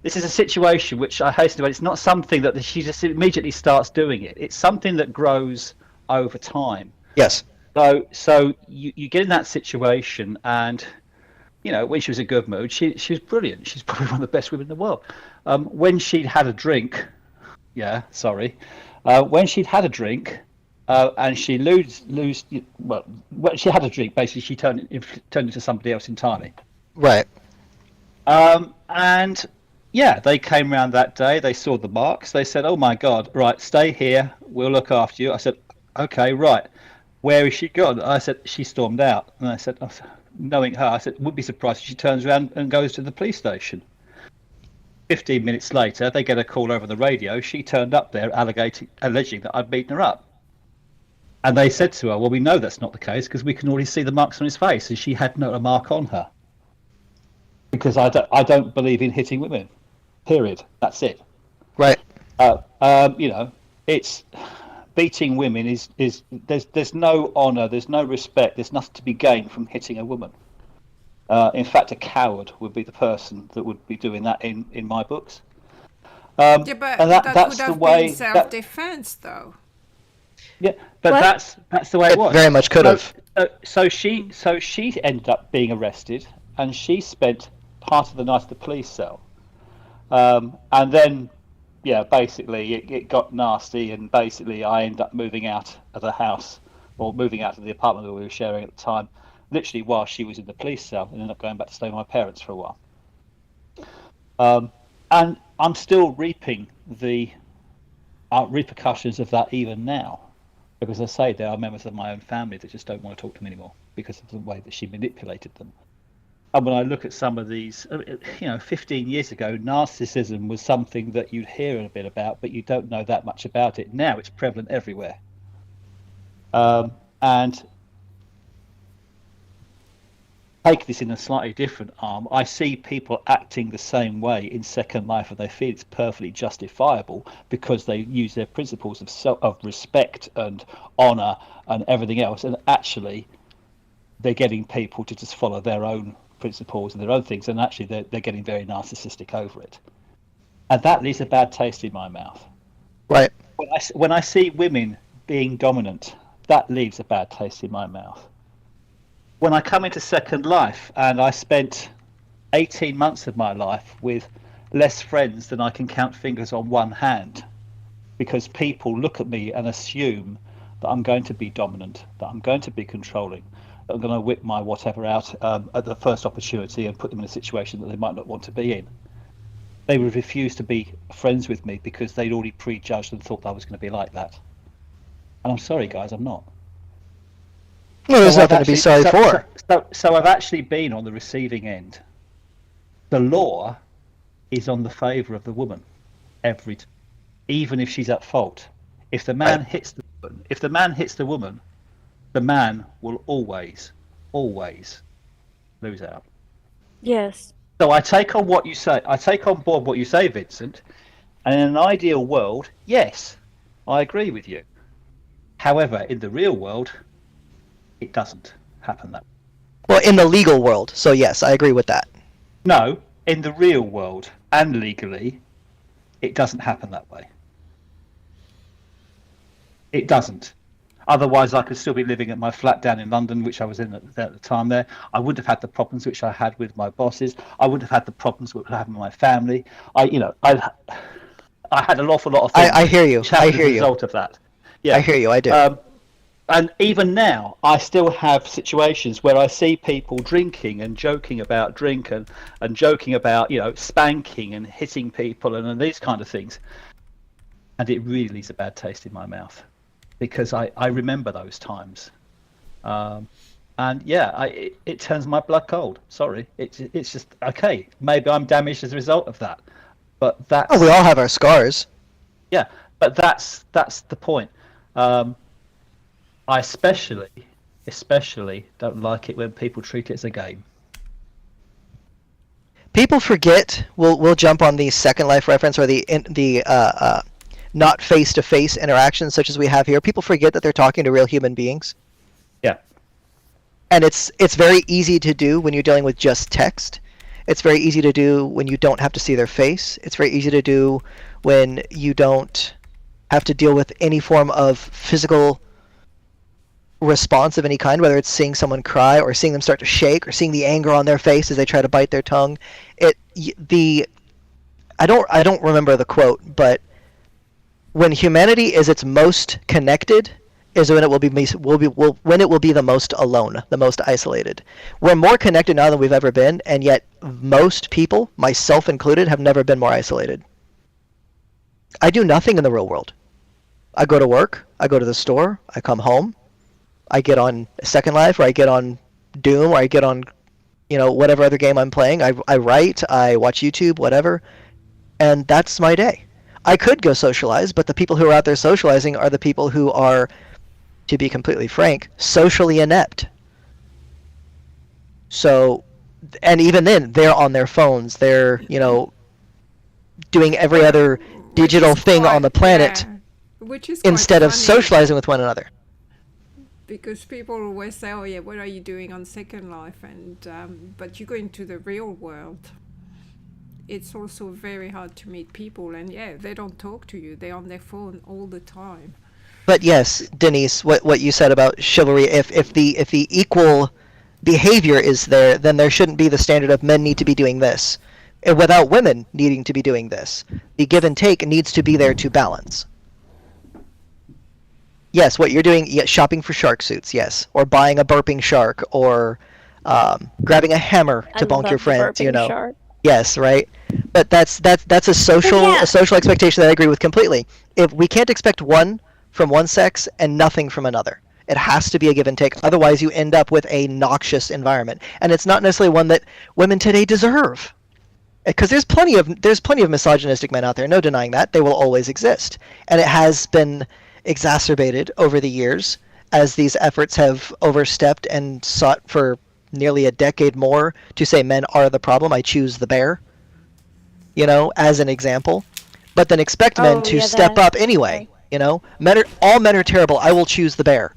this is a situation which I hasten to add, it's not something that she just immediately starts doing it. It's something that grows over time. Yes. So you get in that situation, and when she was in good mood, she was brilliant. She's probably one of the best women in the world. When she'd had a drink, when she'd had a drink, and she when she had a drink, basically she turned into somebody else entirely. Right. And yeah, they came round that day. They saw the marks. They said, "Oh my God, right, stay here. We'll look after you." I said, "Okay, right. Where is she gone?" I said, "She stormed out." And I said, knowing her, I said, "Would be surprised if she turns around and goes to the police station." 15 minutes later, they get a call over the radio. She turned up there alleging that I'd beaten her up. And they said to her, "Well, we know that's not the case because we can already see the marks on his face." And she had not a mark on her. Because I don't believe in hitting women. Period. That's it. Right. It's beating women is there's no honor, there's no respect, there's nothing to be gained from hitting a woman. In fact, a coward would be the person that would be doing that in my books. Yeah, but that that's would the have way. been self-defense, though. Yeah, but What? that's the way it was. Very much could have. So she ended up being arrested, and she spent part of the night at the police cell. And then, basically it got nasty, and basically I ended up moving out of the house, or moving out of the apartment that we were sharing at the time, literally while she was in the police cell, and ended up going back to stay with my parents for a while. And I'm still reaping the repercussions of that even now, because I say there are members of my own family that just don't want to talk to me anymore because of the way that she manipulated them. And when I look at some of these, 15 years ago, narcissism was something that you'd hear a bit about, but you don't know that much about it. Now it's prevalent everywhere. And take this in a slightly different arm. I see people acting the same way in Second Life, and they feel it's perfectly justifiable because they use their principles of respect and honor and everything else. And actually, they're getting people to just follow their own principles and their own things, and actually they're getting very narcissistic over it, and that leaves a bad taste in my mouth. Right. When I see women being dominant, that leaves a bad taste in my mouth. When I come into Second Life, and I spent 18 months of my life with less friends than I can count fingers on one hand, because people look at me and assume that I'm going to be dominant, that I'm going to be controlling, I'm going to whip my whatever out at the first opportunity and put them in a situation that they might not want to be in. They would refuse to be friends with me because they'd already prejudged and thought I was going to be like that. And I'm sorry, guys, I'm not. Well, there's nothing to be sorry for. So I've actually been on the receiving end. The law is on the favour of the woman every time, even if she's at fault. If the man hits the woman, the man will always lose out. Yes. So I take on what you say. I take on board what you say, Vincent. And in an ideal world, yes, I agree with you. However, in the real world, it doesn't happen that way. Well, in the legal world, so yes, I agree with that. No, in the real world and legally, it doesn't happen that way. It doesn't. Otherwise, I could still be living at my flat down in London, which I was in at the time there. I wouldn't have had the problems which I had with my bosses. I wouldn't have had the problems which I had with my family. I had an awful lot of things. I hear you. As a result of that. Yeah. I hear you. I do. And even now, I still have situations where I see people drinking and joking about drink and joking about, spanking and hitting people and these kind of things. And it really leaves a bad taste in my mouth because I remember those times. And yeah, it turns my blood cold. Sorry. It's just, okay, maybe I'm damaged as a result of that. But that's... Oh, we all have our scars. Yeah, but that's the point. I especially don't like it when people treat it as a game. People forget. We'll jump on the Second Life reference or the not face-to-face interactions such as we have here. People forget that they're talking to real human beings. Yeah. And it's very easy to do when you're dealing with just text. It's very easy to do when you don't have to see their face. It's very easy to do when you don't have to deal with any form of physical response of any kind, whether it's seeing someone cry or seeing them start to shake or seeing the anger on their face as they try to bite their tongue. I don't remember the quote, but when humanity is its most connected is when it will be the most alone, the most isolated. We're more connected now than we've ever been, and yet most people, myself included, have never been more isolated. I do nothing in the real world. I go to work, I go to the store, I come home, I get on Second Life, or I get on Doom, or I get on, whatever other game I'm playing. I write, I watch YouTube, whatever, and that's my day. I could go socialize, but the people who are out there socializing are the people who are, to be completely frank, socially inept. So, and even then, they're on their phones. They're, doing every other digital thing on the planet, which is instead of funny, socializing with one another. Because people always say, "Oh yeah, what are you doing on Second Life?" And but you go into the real world. It's also very hard to meet people, and yeah, they don't talk to you. They're on their phone all the time. But yes, Denise, what you said about chivalry, if the equal behavior is there, then there shouldn't be the standard of men need to be doing this, and without women needing to be doing this. The give and take needs to be there to balance. Yes, what you're doing, shopping for shark suits, yes, or buying a burping shark, or grabbing a hammer to bonk your friends, Shark. Yes, right. But that's a social expectation that I agree with completely. If we can't expect one from one sex and nothing from another, it has to be a give and take. Otherwise, you end up with a noxious environment, and it's not necessarily one that women today deserve. Because there's plenty of misogynistic men out there. No denying that. They will always exist, and it has been exacerbated over the years as these efforts have overstepped and sought for nearly a decade more to say men are the problem. I choose the bear, as an example, but then expect men to step up anyway. All men are terrible. I will choose the bear.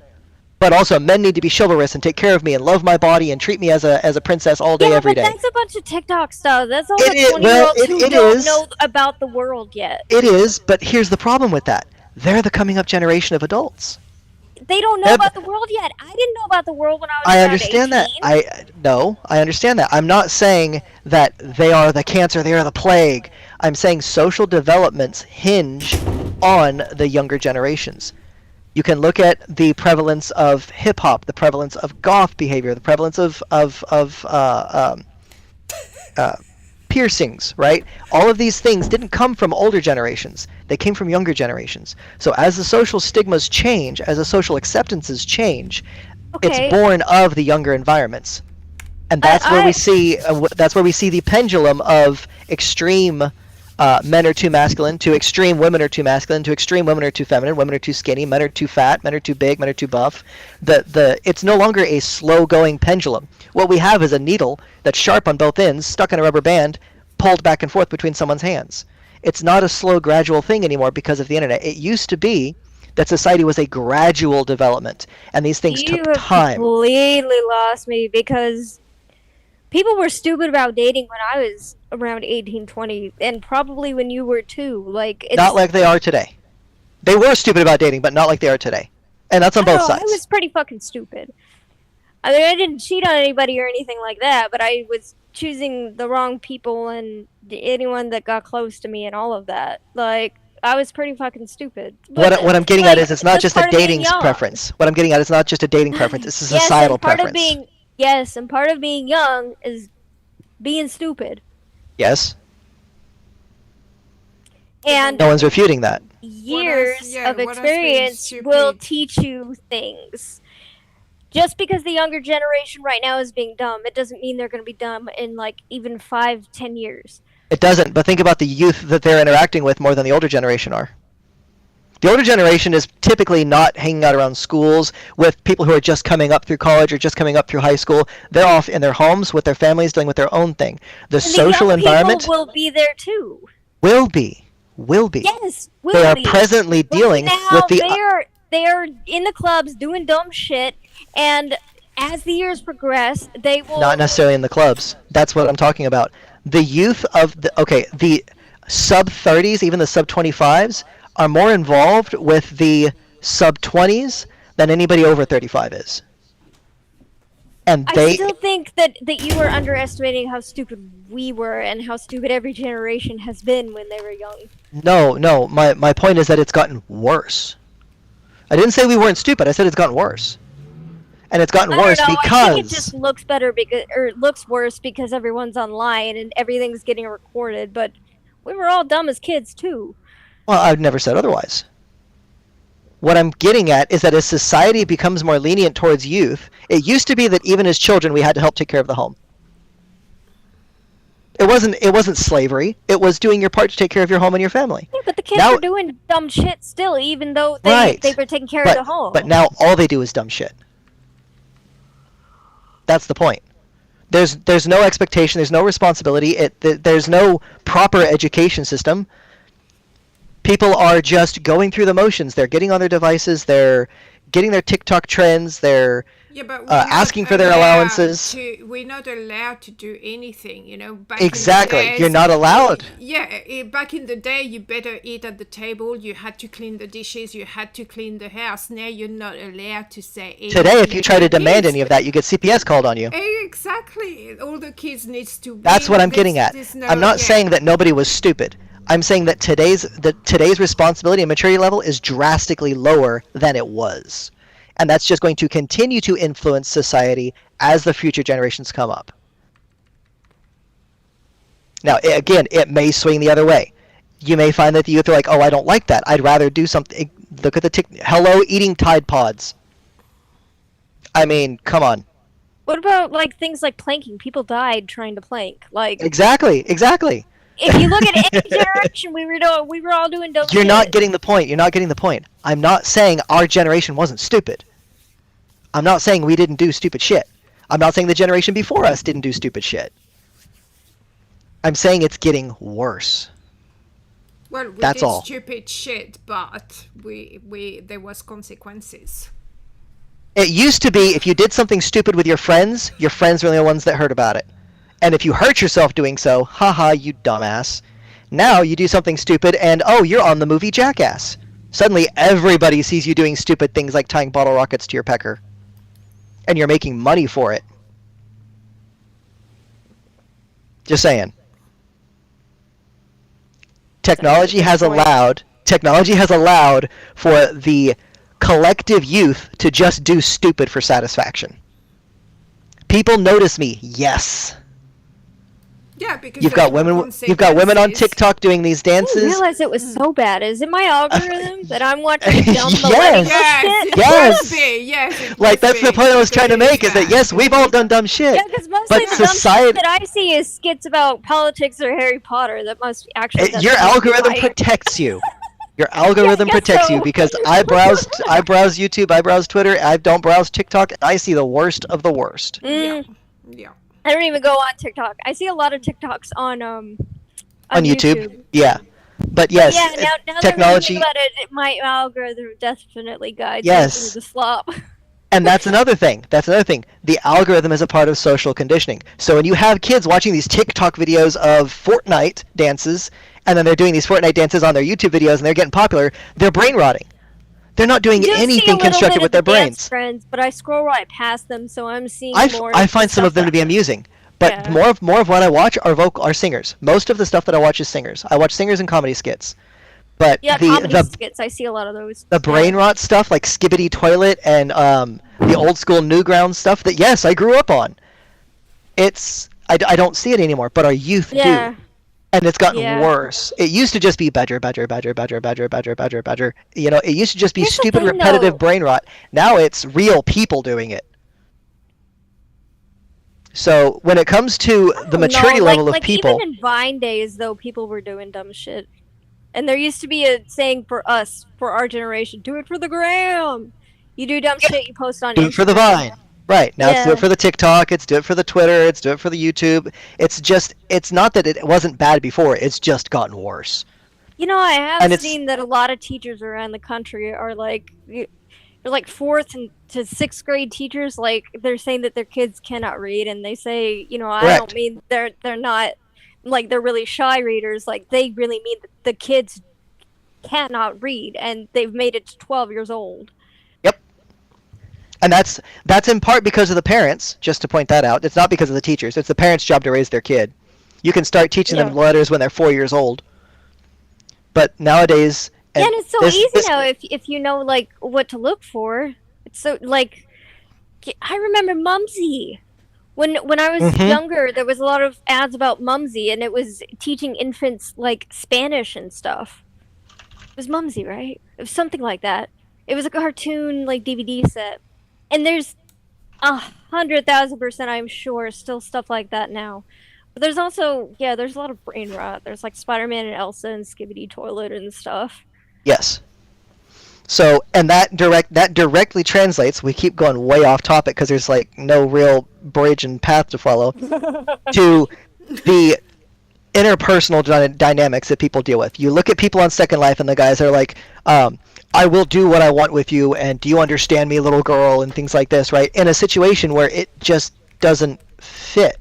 But also, men need to be chivalrous and take care of me and love my body and treat me as a princess all day, every day. Yeah, but that's a bunch of TikTok stuff. That's all the 20-year-olds who don't know about the world yet. It is, but here's the problem with that. They're the coming up generation of adults. They don't know about the world yet. I didn't know about the world when I was around 18. I understand that. I'm not saying that they are the cancer, they are the plague. I'm saying social developments hinge on the younger generations. You can look at the prevalence of hip hop, the prevalence of goth behavior, the prevalence of piercings, right? All of these things didn't come from older generations. They came from younger generations. So as the social stigmas change, as the social acceptances change, it's born of the younger environments. And that's where we see the pendulum of extreme men are too masculine to extreme women are too masculine to extreme women are too feminine, women are too skinny, men are too fat, men are too big, men are too buff. It's no longer a slow going pendulum. What we have is a needle that's sharp on both ends, stuck in a rubber band, pulled back and forth between someone's hands. It's not a slow gradual thing anymore because of the internet. It used to be that society was a gradual development, and these things took time. You completely lost me because people were stupid about dating when I was around 18, 20, and probably when you were too. Not like they are today. They were stupid about dating, but not like they are today. And that's on both sides. I was pretty fucking stupid. I mean, I didn't cheat on anybody or anything like that, but I was choosing the wrong people and anyone that got close to me and all of that. I was pretty fucking stupid. But What I'm getting at is it's not just a part of being dating young. preference. What I'm getting at is not just a dating preference. It's a Yes, societal and part preference. and part of being young is being stupid. Yes. And No one's refuting that. years of experience will teach you things. Just because the younger generation right now is being dumb, it doesn't mean they're going to be dumb in like even 5-10 years. It doesn't, but think about the youth that they're interacting with more than the older generation are. The older generation is typically not hanging out around schools with people who are just coming up through college or just coming up through high school. They're off in their homes with their families doing with their own thing. The social environment will be there too. Will be. Yes, they are presently dealing with the. They are in the clubs doing dumb shit, and as the years progress, they will. Not necessarily in the clubs. That's what I'm talking about. The youth of the sub 30s, even the sub 25s, are more involved with the sub 20s than anybody over 35 is. And I still think that you are underestimating how stupid we were and how stupid every generation has been when they were young. No. My point is that it's gotten worse. I didn't say we weren't stupid. I said it's gotten worse. And it's gotten worse because I think it just looks looks worse because everyone's online and everything's getting recorded. But we were all dumb as kids too. Well, I've never said otherwise. What I'm getting at is that as society becomes more lenient towards youth, it used to be that even as children we had to help take care of the home. It wasn't slavery. It was doing your part to take care of your home and your family. Yeah, but the kids are doing dumb shit still, even though they were taking care of the home. But now all they do is dumb shit. That's the point. There's no expectation. There's no responsibility. There's no proper education system. People are just going through the motions. They're getting on their devices. They're getting their TikTok trends. They're asking for their allowances. We're not allowed to do anything, Back exactly. In the days, you're not allowed. Yeah, back in the day, you better eat at the table. You had to clean the dishes. You had to clean the house. Now you're not allowed to say anything. Today, if you try to demand any of that, you get CPS called on you. Exactly. All the kids needs to. That's what I'm getting at. I'm not saying that nobody was stupid. I'm saying that today's responsibility and maturity level is drastically lower than it was. And that's just going to continue to influence society as the future generations come up. Now, again, it may swing the other way. You may find that the youth are like, oh, I don't like that. I'd rather do something. Look at hello, eating Tide Pods. I mean, come on. What about things like planking? People died trying to plank. Exactly. If you look at any generation, we were all doing dumb shit. You're not getting the point. I'm not saying our generation wasn't stupid. I'm not saying we didn't do stupid shit. I'm not saying the generation before us didn't do stupid shit. I'm saying it's getting worse. Well, we That's did all. Stupid shit, but there was consequences. It used to be if you did something stupid with your friends were the only ones that heard about it. And if you hurt yourself doing so, haha, you dumbass. Now you do something stupid and, oh, you're on the movie Jackass. Suddenly everybody sees you doing stupid things like tying bottle rockets to your pecker. And you're making money for it. Just saying. Technology has allowed for the collective youth to just do stupid for satisfaction. People notice me, yes. Yeah, because you've got women on TikTok doing these dances. I didn't realize it was so bad. Is it my algorithm that I'm watching dumb shit? Yes. Like that's the point I was trying to make is that yes, we've all done dumb shit. Yeah, because mostly the dumb shit that I see is skits about politics or Harry Potter. That must actually. Your algorithm protects you. Your algorithm protects you because I browse YouTube, I browse Twitter, I don't browse TikTok. I see the worst of the worst. Yeah. I don't even go on TikTok. I see a lot of TikToks on YouTube. Yeah. But yes, now technology. That I'm thinking about it, my algorithm definitely guides me through the slop. And that's another thing. The algorithm is a part of social conditioning. So when you have kids watching these TikTok videos of Fortnite dances, and then they're doing these Fortnite dances on their YouTube videos, and they're getting popular, they're brain rotting. They're not doing anything constructive with their brains. Friends, but I scroll right past them, so I'm seeing more. I find some of them to be amusing, but more of what I watch are singers. Most of the stuff that I watch is singers. I watch singers and comedy skits. But Yeah, comedy skits. I see a lot of those. The brain rot stuff like Skibbity Toilet and the old school Newgrounds stuff that, yes, I grew up on. I don't see it anymore, but our youth do. And it's gotten worse. It used to just be badger. You know, it used to just be stupid, repetitive brain rot. Now it's real people doing it. So when it comes to the maturity level of people... Even in Vine days, though, people were doing dumb shit. And there used to be a saying for us, for our generation, do it for the gram. You do dumb shit, you post on Instagram. Do it for the Vine. Right. Now it's do it for the TikTok, it's do it for the Twitter, it's do it for the YouTube. It's not that it wasn't bad before, it's just gotten worse. You know, I have seen that a lot of teachers around the country are like... They're like 4th to 6th grade teachers, like they're saying that their kids cannot read, and they say, you know, I don't mean they're not like they're really shy readers, like they really mean that the kids cannot read, and they've made it to 12 years old. Yep. And that's in part because of the parents, just to point that out. It's not because of the teachers. It's the parents' job to raise their kid. You can start teaching them letters when they're 4 years old. But nowadays... Yeah, and it's so easy now if you know, like, what to look for. It's so, like, I remember Mumsy. When I was younger, there was a lot of ads about Mumsy, and it was teaching infants, like, Spanish and stuff. It was Mumsy, right? It was something like that. It was a cartoon, like, DVD set. And there's 100,000%, I'm sure, still stuff like that now. But there's also, there's a lot of brain rot. There's, like, Spider-Man and Elsa and Skibbity Toilet and stuff. Yes. So, and that directly translates, we keep going way off topic because there's like no real bridge and path to follow, to the interpersonal dynamics that people deal with. You look at people on Second Life and the guys are like, I will do what I want with you, and do you understand me, little girl, and things like this, right? In a situation where it just doesn't fit.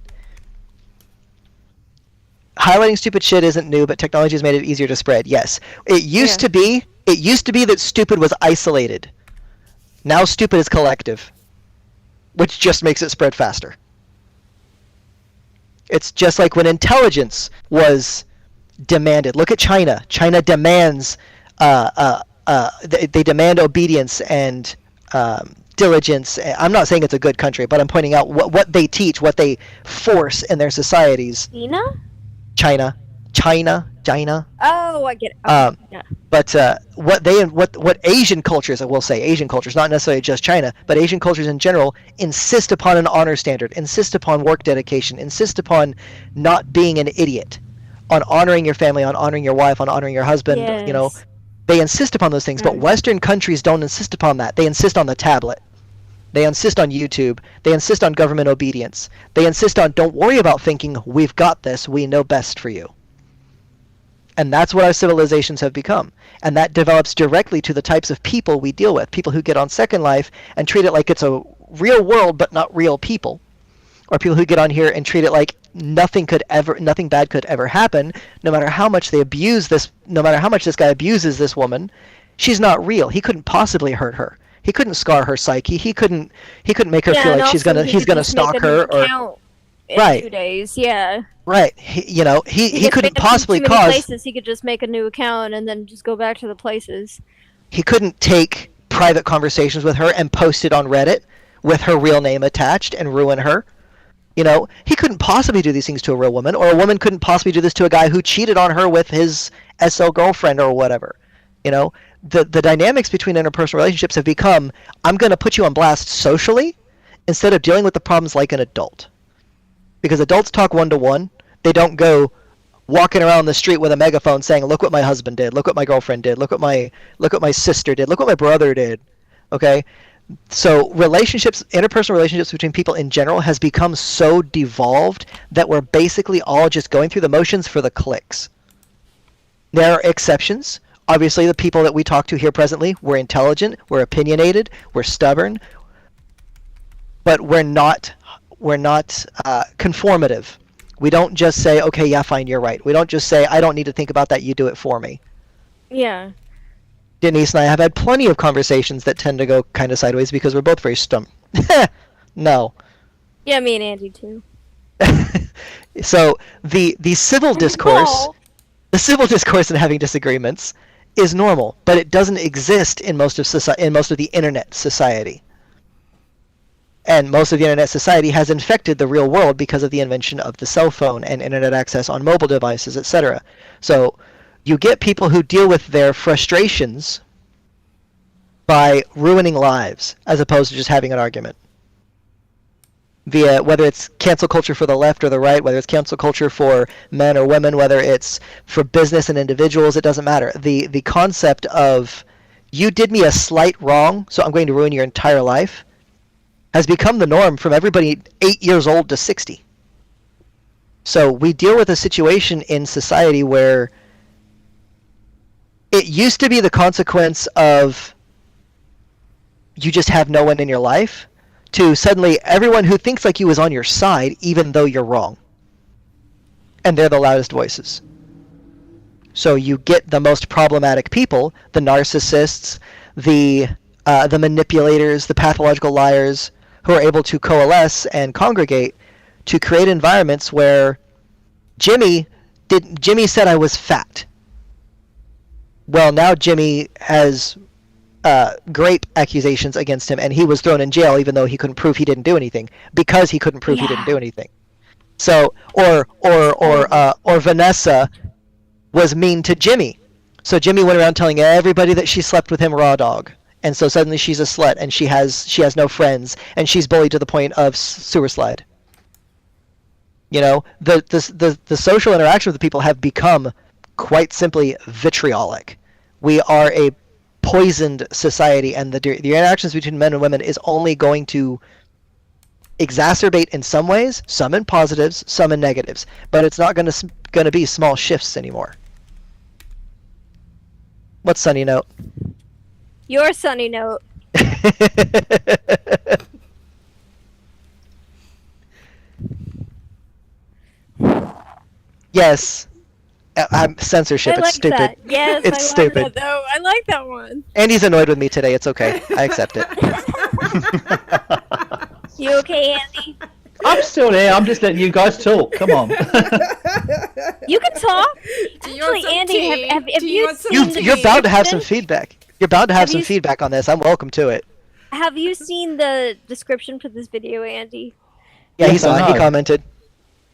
Highlighting stupid shit isn't new, but technology has made it easier to spread. Yes. It used to be that stupid was isolated. Now stupid is collective, which just makes it spread faster. It's just like when intelligence was demanded. Look at China. China demands they demand obedience and diligence. I'm not saying it's a good country, but I'm pointing out what they teach, what they force in their societies. China. Oh, I get it. Okay. But what Asian cultures, I will say, Asian cultures, not necessarily just China, but Asian cultures in general, insist upon an honor standard, insist upon work dedication, insist upon not being an idiot, on honoring your family, on honoring your wife, on honoring your husband. You know, they insist upon those things. But Western countries don't insist upon that. They insist on the tablet. They insist on YouTube. They insist on government obedience. They insist on, don't worry about thinking, we've got this, we know best for you. And that's what our civilizations have become. And that develops directly to the types of people we deal with. People who get on Second Life and treat it like it's a real world but not real people. Or people who get on here and treat it like nothing bad could ever happen, no matter how much they abuse this, no matter how much this guy abuses this woman, she's not real. He couldn't possibly hurt her. He couldn't scar her psyche. He couldn't make her feel like he's gonna stalk her or in 2 days. Right. He couldn't possibly cause places. He could just make a new account and then just go back to the places. He couldn't take private conversations with her and post it on Reddit with her real name attached and ruin her. He couldn't possibly do these things to a real woman, or a woman couldn't possibly do this to a guy who cheated on her with his SL girlfriend or whatever. The dynamics between interpersonal relationships have become, I'm going to put you on blast socially instead of dealing with the problems like an adult. Because adults talk one-to-one. They don't go walking around the street with a megaphone saying, look what my husband did, look what my girlfriend did, look what my sister did, look what my brother did. Okay? So interpersonal relationships between people in general has become so devolved that we're basically all just going through the motions for the clicks. There are exceptions. Obviously, the people that we talk to here presently, we're intelligent, we're opinionated, we're stubborn, but we're not conformative. We don't just say, okay, yeah, fine, you're right. We don't just say, I don't need to think about that, you do it for me. Yeah. Denise and I have had plenty of conversations that tend to go kind of sideways because we're both very No. Yeah, me and Andy too. So the civil discourse, the civil discourse and having disagreements is normal, but it doesn't exist in most of the internet society. And most of the internet society has infected the real world because of the invention of the cell phone and internet access on mobile devices, etc. So you get people who deal with their frustrations by ruining lives as opposed to just having an argument. Via whether it's cancel culture for the left or the right, whether it's cancel culture for men or women, whether it's for business and individuals, it doesn't matter. The concept of you did me a slight wrong, so I'm going to ruin your entire life has become the norm from everybody 8 years old to 60. So we deal with a situation in society where it used to be the consequence of you just have no one in your life, to suddenly everyone who thinks like you is on your side even though you're wrong. And they're the loudest voices. So you get the most problematic people, the narcissists, the manipulators, the pathological liars, who are able to coalesce and congregate to create environments where Jimmy said I was fat. Well, now Jimmy has grape accusations against him, and he was thrown in jail even though he couldn't prove he didn't do anything, because he couldn't prove he didn't do anything. So, or Vanessa was mean to Jimmy. So Jimmy went around telling everybody that she slept with him raw dog. And so suddenly she's a slut, and she has no friends, and she's bullied to the point of sewer slide. You know, the social interaction with the people have become quite simply vitriolic. We are a poisoned society, and the interactions between men and women is only going to exacerbate in some ways, some in positives, some in negatives, but it's not going to be small shifts anymore. What's Sunny Note? Your Sunny Note. Yes. Censorship. It's stupid. That. Yes, it's stupid. That, though. I like that one. Andy's annoyed with me today. It's okay. I accept it. You okay, Andy? I'm still here. I'm just letting you guys talk. Come on. You can talk. Actually, Andy, have you seen You're bound to have some feedback. You're bound to have some feedback on this. I'm welcome to it. Have you seen the description for this video, Andy? Yeah, he saw it. He commented.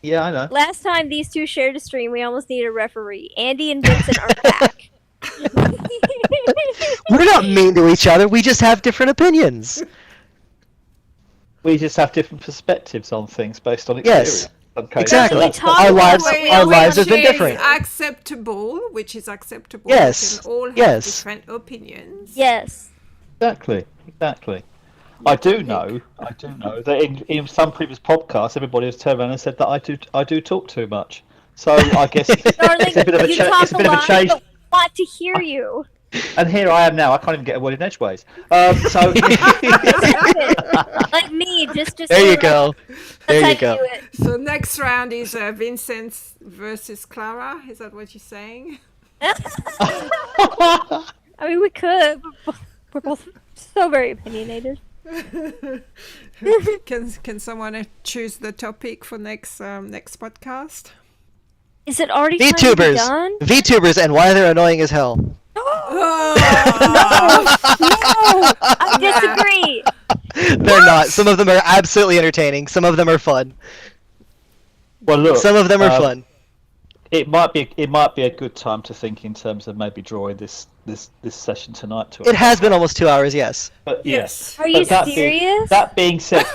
Yeah, I know. Last time these two shared a stream, we almost needed a referee. Andy and Vincent are back. We're not mean to each other. We just have different opinions. We just have different perspectives on things based on experience. Yes. Okay. Exactly. So our lives have been different. Which is acceptable. Yes. We can all have different opinions. Yes. Exactly. I do know that in some previous podcasts, everybody has turned around and said that I do talk too much. So I guess it's a bit of a change. But we want to hear you. And here I am now. I can't even get a word in edgeways. So like me, just there you go. There you go. So next round is Vincent versus Clara. Is that what you're saying? I mean, we could. But we're both so very opinionated. Can someone choose the topic for next podcast? Is it already VTubers? done? VTubers and why they're annoying as hell. No, I disagree. They're not. Some of them are absolutely entertaining. Some of them are fun. Well, look. Some of them are fun. It might be a good time to think in terms of maybe drawing this session tonight to. It has been almost 2 hours. Yes. But yes. Are you serious? That being said,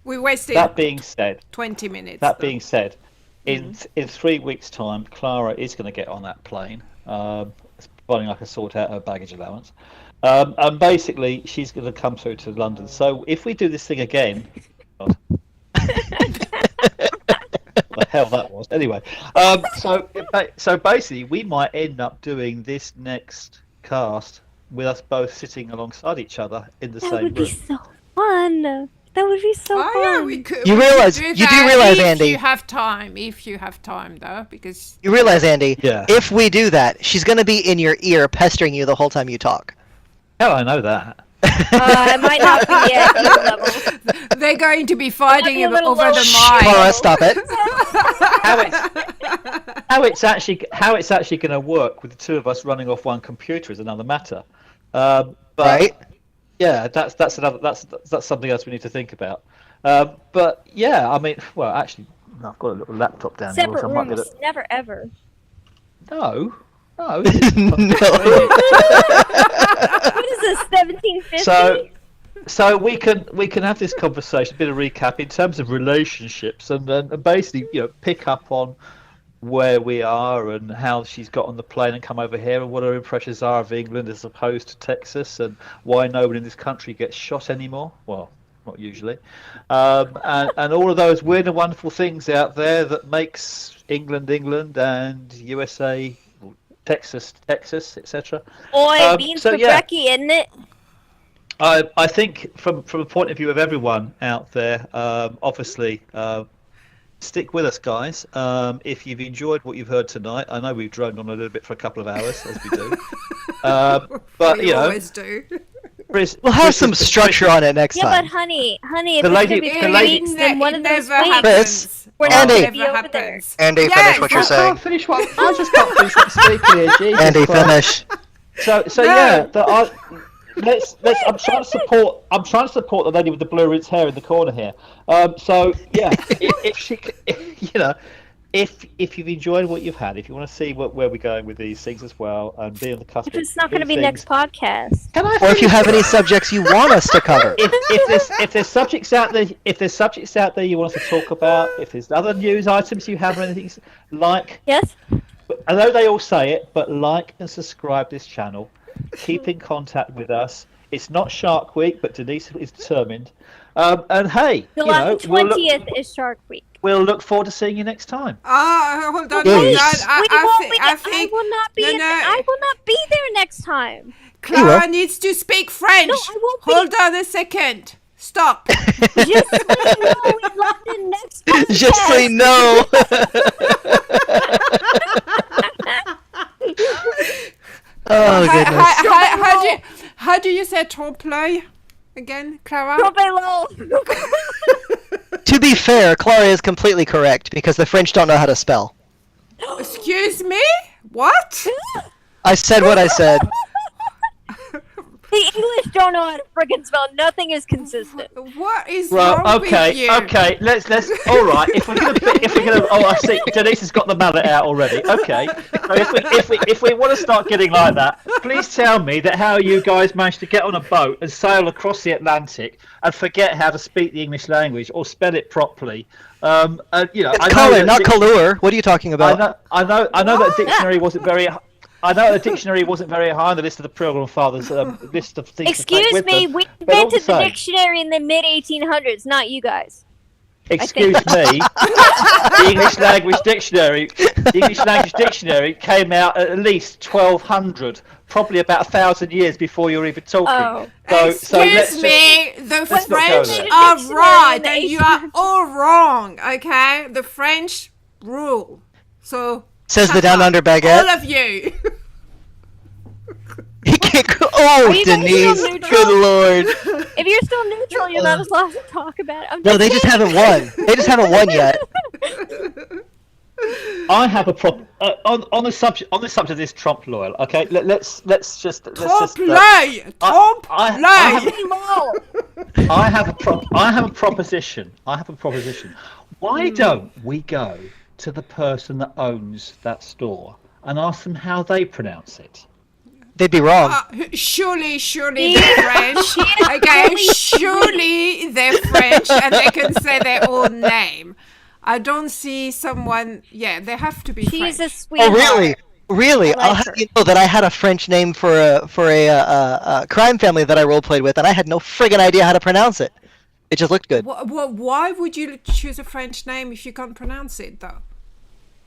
we wasted. That being said, 20 minutes. That being said, in 3 weeks' time, Clara is going to get on that plane. Providing I can sort out her baggage allowance. And basically, she's going to come through to London. So if we do this thing again... God. What the hell that was. Anyway, so basically, we might end up doing this next cast with us both sitting alongside each other in the same room. That would be so fun. That would be so fun. Yeah, we could. You do realize, Andy. If you have time, though, because you realize, Andy. Yeah. If we do that, she's going to be in your ear, pestering you the whole time you talk. Hell, I know that. It might not be at your level. They're going to be fighting over the mic. Clara, stop it. it's actually going to work with the two of us running off one computer is another matter. But right? Yeah, that's something else we need to think about. But yeah, I mean, well, actually, no, I've got a little laptop down here. Separate So I might rooms, get never ever. No. No. What is this, 1750? So we can have this conversation, a bit of recap in terms of relationships, and basically, pick up on where we are and how she's got on the plane and come over here and what her impressions are of England as opposed to Texas, and why no one in this country gets shot anymore. Well, not usually, and all of those weird and wonderful things out there that makes England and USA, Texas, etc. Boy, beans for brekkie, isn't it? I think from a point of view of everyone out there, obviously, stick with us, guys. If you've enjoyed what you've heard tonight, I know we've droned on a little bit for a couple of hours, as we do. But we always do. We'll have some structure on it next time. Yeah, but honey, if it's going to be 3 weeks, then one of those weeks, we're not going to be over there. Andy, finish what you're saying. I just can't finish what I'm speaking here. Jesus Andy, Christ. finish. So yeah, let's. I'm trying to support the lady with the blue rinse hair in the corner here. So yeah, if she, if you've enjoyed what you've had, if you want to see where we're going with these things as well, and be on the cusp. If it's not going to be next podcast, or if you have any subjects you want us to cover, if there's subjects out there, you want us to talk about, if there's other news items you have or anything like, yes. I know they all say it, but like and subscribe this channel. Keep in contact with us. It's not Shark Week, but Denise is determined. And hey, July 20th is Shark Week. We'll look forward to seeing you next time. Hold on. Yes. I will not be. I will not be there next time. Clara needs to speak French. No, I won't be. Hold on a second. Stop. Just so you know, we love the next podcast. Just so you know. Oh goodness. How do you say trompe-l'oeil again, Clara? Trompe-l'oeil. To be fair, Clara is completely correct because the French don't know how to spell. Excuse me? What? I said what I said. The English don't know how to friggin' spell. Nothing is consistent. What is wrong with you? Okay. Let's. All right. If we're gonna. Oh, I see. Denise has got the mallet out already. Okay. So if we want to start getting like that, please tell me that how you guys managed to get on a boat and sail across the Atlantic and forget how to speak the English language or spell it properly. It's color, not color. What are you talking about? I know that dictionary wasn't very. I know the dictionary wasn't very high on the list of the Pilgrim Fathers list of things. Excuse me, we invented the dictionary in the mid-1800s, not you guys. Excuse me, the English language dictionary came out at least 1200, probably about 1,000 years before you were even talking. Oh. Excuse me, the French are right, and you are all wrong. Okay, the French rule. So. Says the Down Under baguette. All of you. Denise, good lord. If you're still neutral, you're not allowed to talk about it. No, they just haven't won. They just haven't won yet. I have a problem on the subject of this Trump loyal. Okay, let's just I have a proposition. Why don't we go to the person that owns that store and ask them how they pronounce it? They'd be wrong. Surely they're French. Okay, surely they're French and they can say their own name. I don't see someone. Yeah, they have to be French. She's a sweetheart. Oh, really? I'll have you know that I had a French name for a crime family that I role-played with, and I had no friggin' idea how to pronounce it. It just looked good. Why would you choose a French name if you can't pronounce it, though?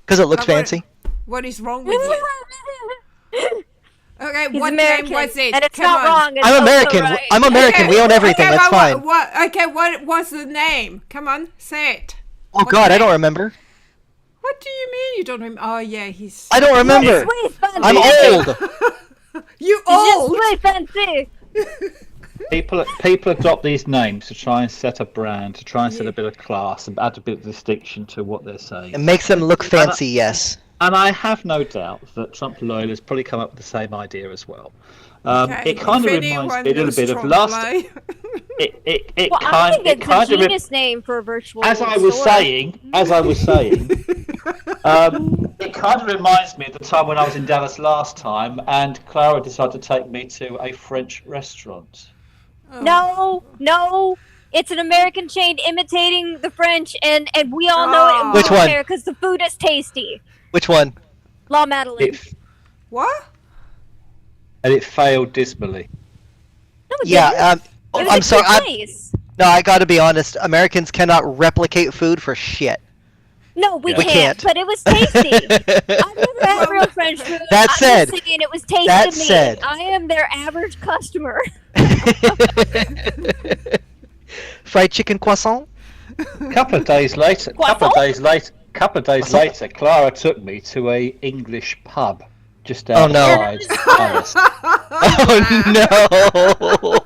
Because it looks fancy. What is wrong with you? Okay, He's what American, name was it? And it's not wrong. It's I'm American. Right. I'm American. We own everything. That's fine. What was the name? Come on, say it. Oh God, I don't remember. What do you mean you don't remember? Oh yeah, he's. I don't remember. I'm old. You old? Just fancy. People adopt these names to try and set a brand, to try and set a bit of class and add a bit of distinction to what they're saying. It makes them look fancy, yes. And I have no doubt that Trump loyalists probably come up with the same idea as well. Okay. It kind of reminds me a little bit of last. I think it's a genius name for a virtual. As I was saying, it kind of reminds me of the time when I was in Dallas last time, and Clara decided to take me to a French restaurant. Oh. No. It's an American chain imitating the French, and we all know it. Which one? Because the food is tasty. Which one? La Madeleine. What? And it failed dismally. No, it Yeah, didn't. It was I'm a sorry. good place. No, I gotta be honest. Americans cannot replicate food for shit. No, we We can't. can't. But it was tasty. I've never had real French food. That said- I'm just saying it was tasty that to me. said- I am their average customer. Fried chicken croissant? Couple of days later, Clara took me to a English pub just Oh, no. outside Dallas. Oh no!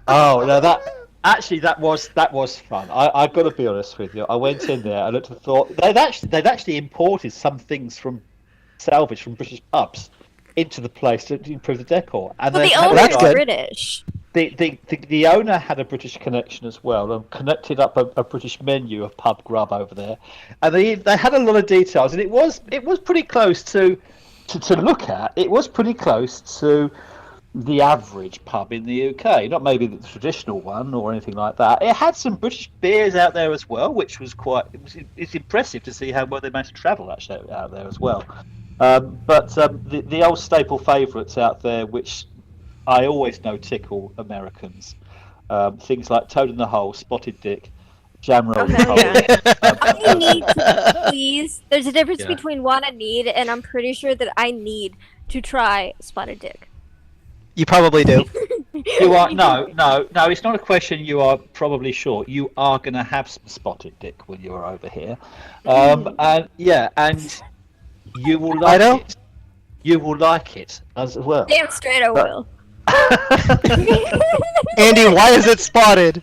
Oh no, that was fun. I've got to be honest with you. I went in there and looked and thought they'd actually imported some things from salvage from British pubs into the place to improve the decor. And Well, they the had a owner's guy- British. The owner had a British connection as well, and connected up a British menu of pub grub over there, and they had a lot of details, and it was pretty close to look at. It was pretty close to the average pub in the UK, not maybe the traditional one or anything like that. It had some British beers out there as well, which was it's impressive to see how well they managed to travel actually out there as well. But the old staple favourites out there, which I always know tickle Americans, things like Toad in the Hole, Spotted Dick, Jam Roll. I need to, please. There's a difference Yeah. between want and need, and I'm pretty sure that I need to try Spotted Dick. You probably do. You are no. It's not a question. You are probably sure. You are going to have some Spotted Dick when you are over here, and you will like it. You will like it as well. Damn straight I will. Andy, why is it spotted?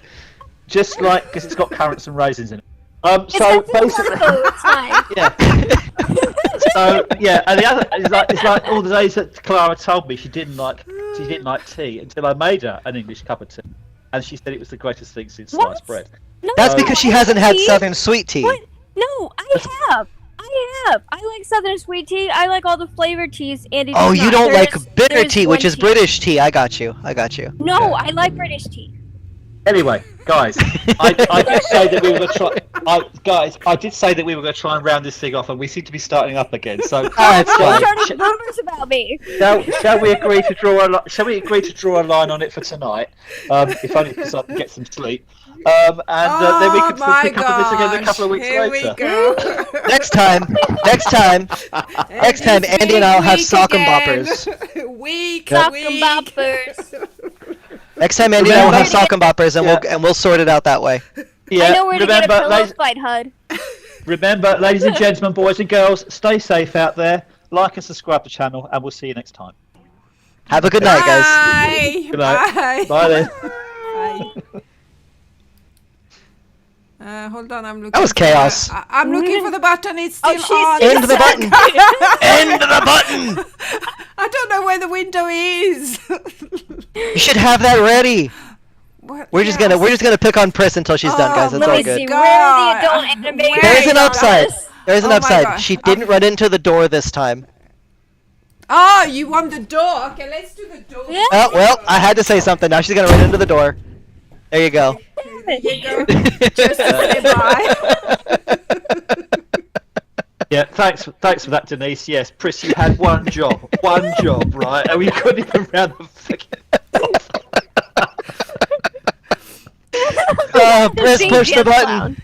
Just like because it's got carrots and raisins in it. It's So got basically, food, it's fine. yeah. So yeah, and the other it's like all the days that Clara told me she didn't like tea until I made her an English cup of tea, and she said it was the greatest thing since sliced bread. No, That's because she hasn't had tea? Southern sweet tea. What? No, I have. I like Southern sweet tea. I like all the flavored teas. Andy Oh, does you not. don't like bitter There's tea, which one is British tea. I got you. No, I like British tea. Anyway, guys, I did say that we were going to try. Guys, I did say that we were going to try and round this thing off, and we seem to be starting up again. So, You're guys, starting rumors about me. shall we agree to draw a line on it for tonight? If only because I can get some sleep. And then we can pick up on this again a couple of weeks Here later. we go. Next time, Andy and I'll have sock and boppers. Weak. Sock and boppers. Next time, Andy and I will have sock and boppers, and we'll sort it out that way. Yeah, I know where to get a pillow fight, HUD. Remember, ladies and gentlemen, boys and girls, stay safe out there. Like and subscribe to the channel, and we'll see you next time. Have a good night, guys. Bye. Good night. Bye. Bye then. Hold on, I'm looking. That was chaos. I'm looking for the button. It's still she's on. End the button. End the button. I don't know where the window is. You should have that ready. We're just gonna pick on Pris until she's done, guys. That's Let all me good. see. Where are the adult animators? There's an Where? upside. There's an Oh my upside. gosh. She didn't run into the door this time. Oh, you want the door? Okay, let's do the door. Yeah. Oh, well, I had to say something. Now she's gonna run into the door. There you go. There you go. Just to say bye. Yeah, thanks for that, Denise. Yes, Pris, you had one job, right? And we couldn't even round the fucking. Pris, push the button.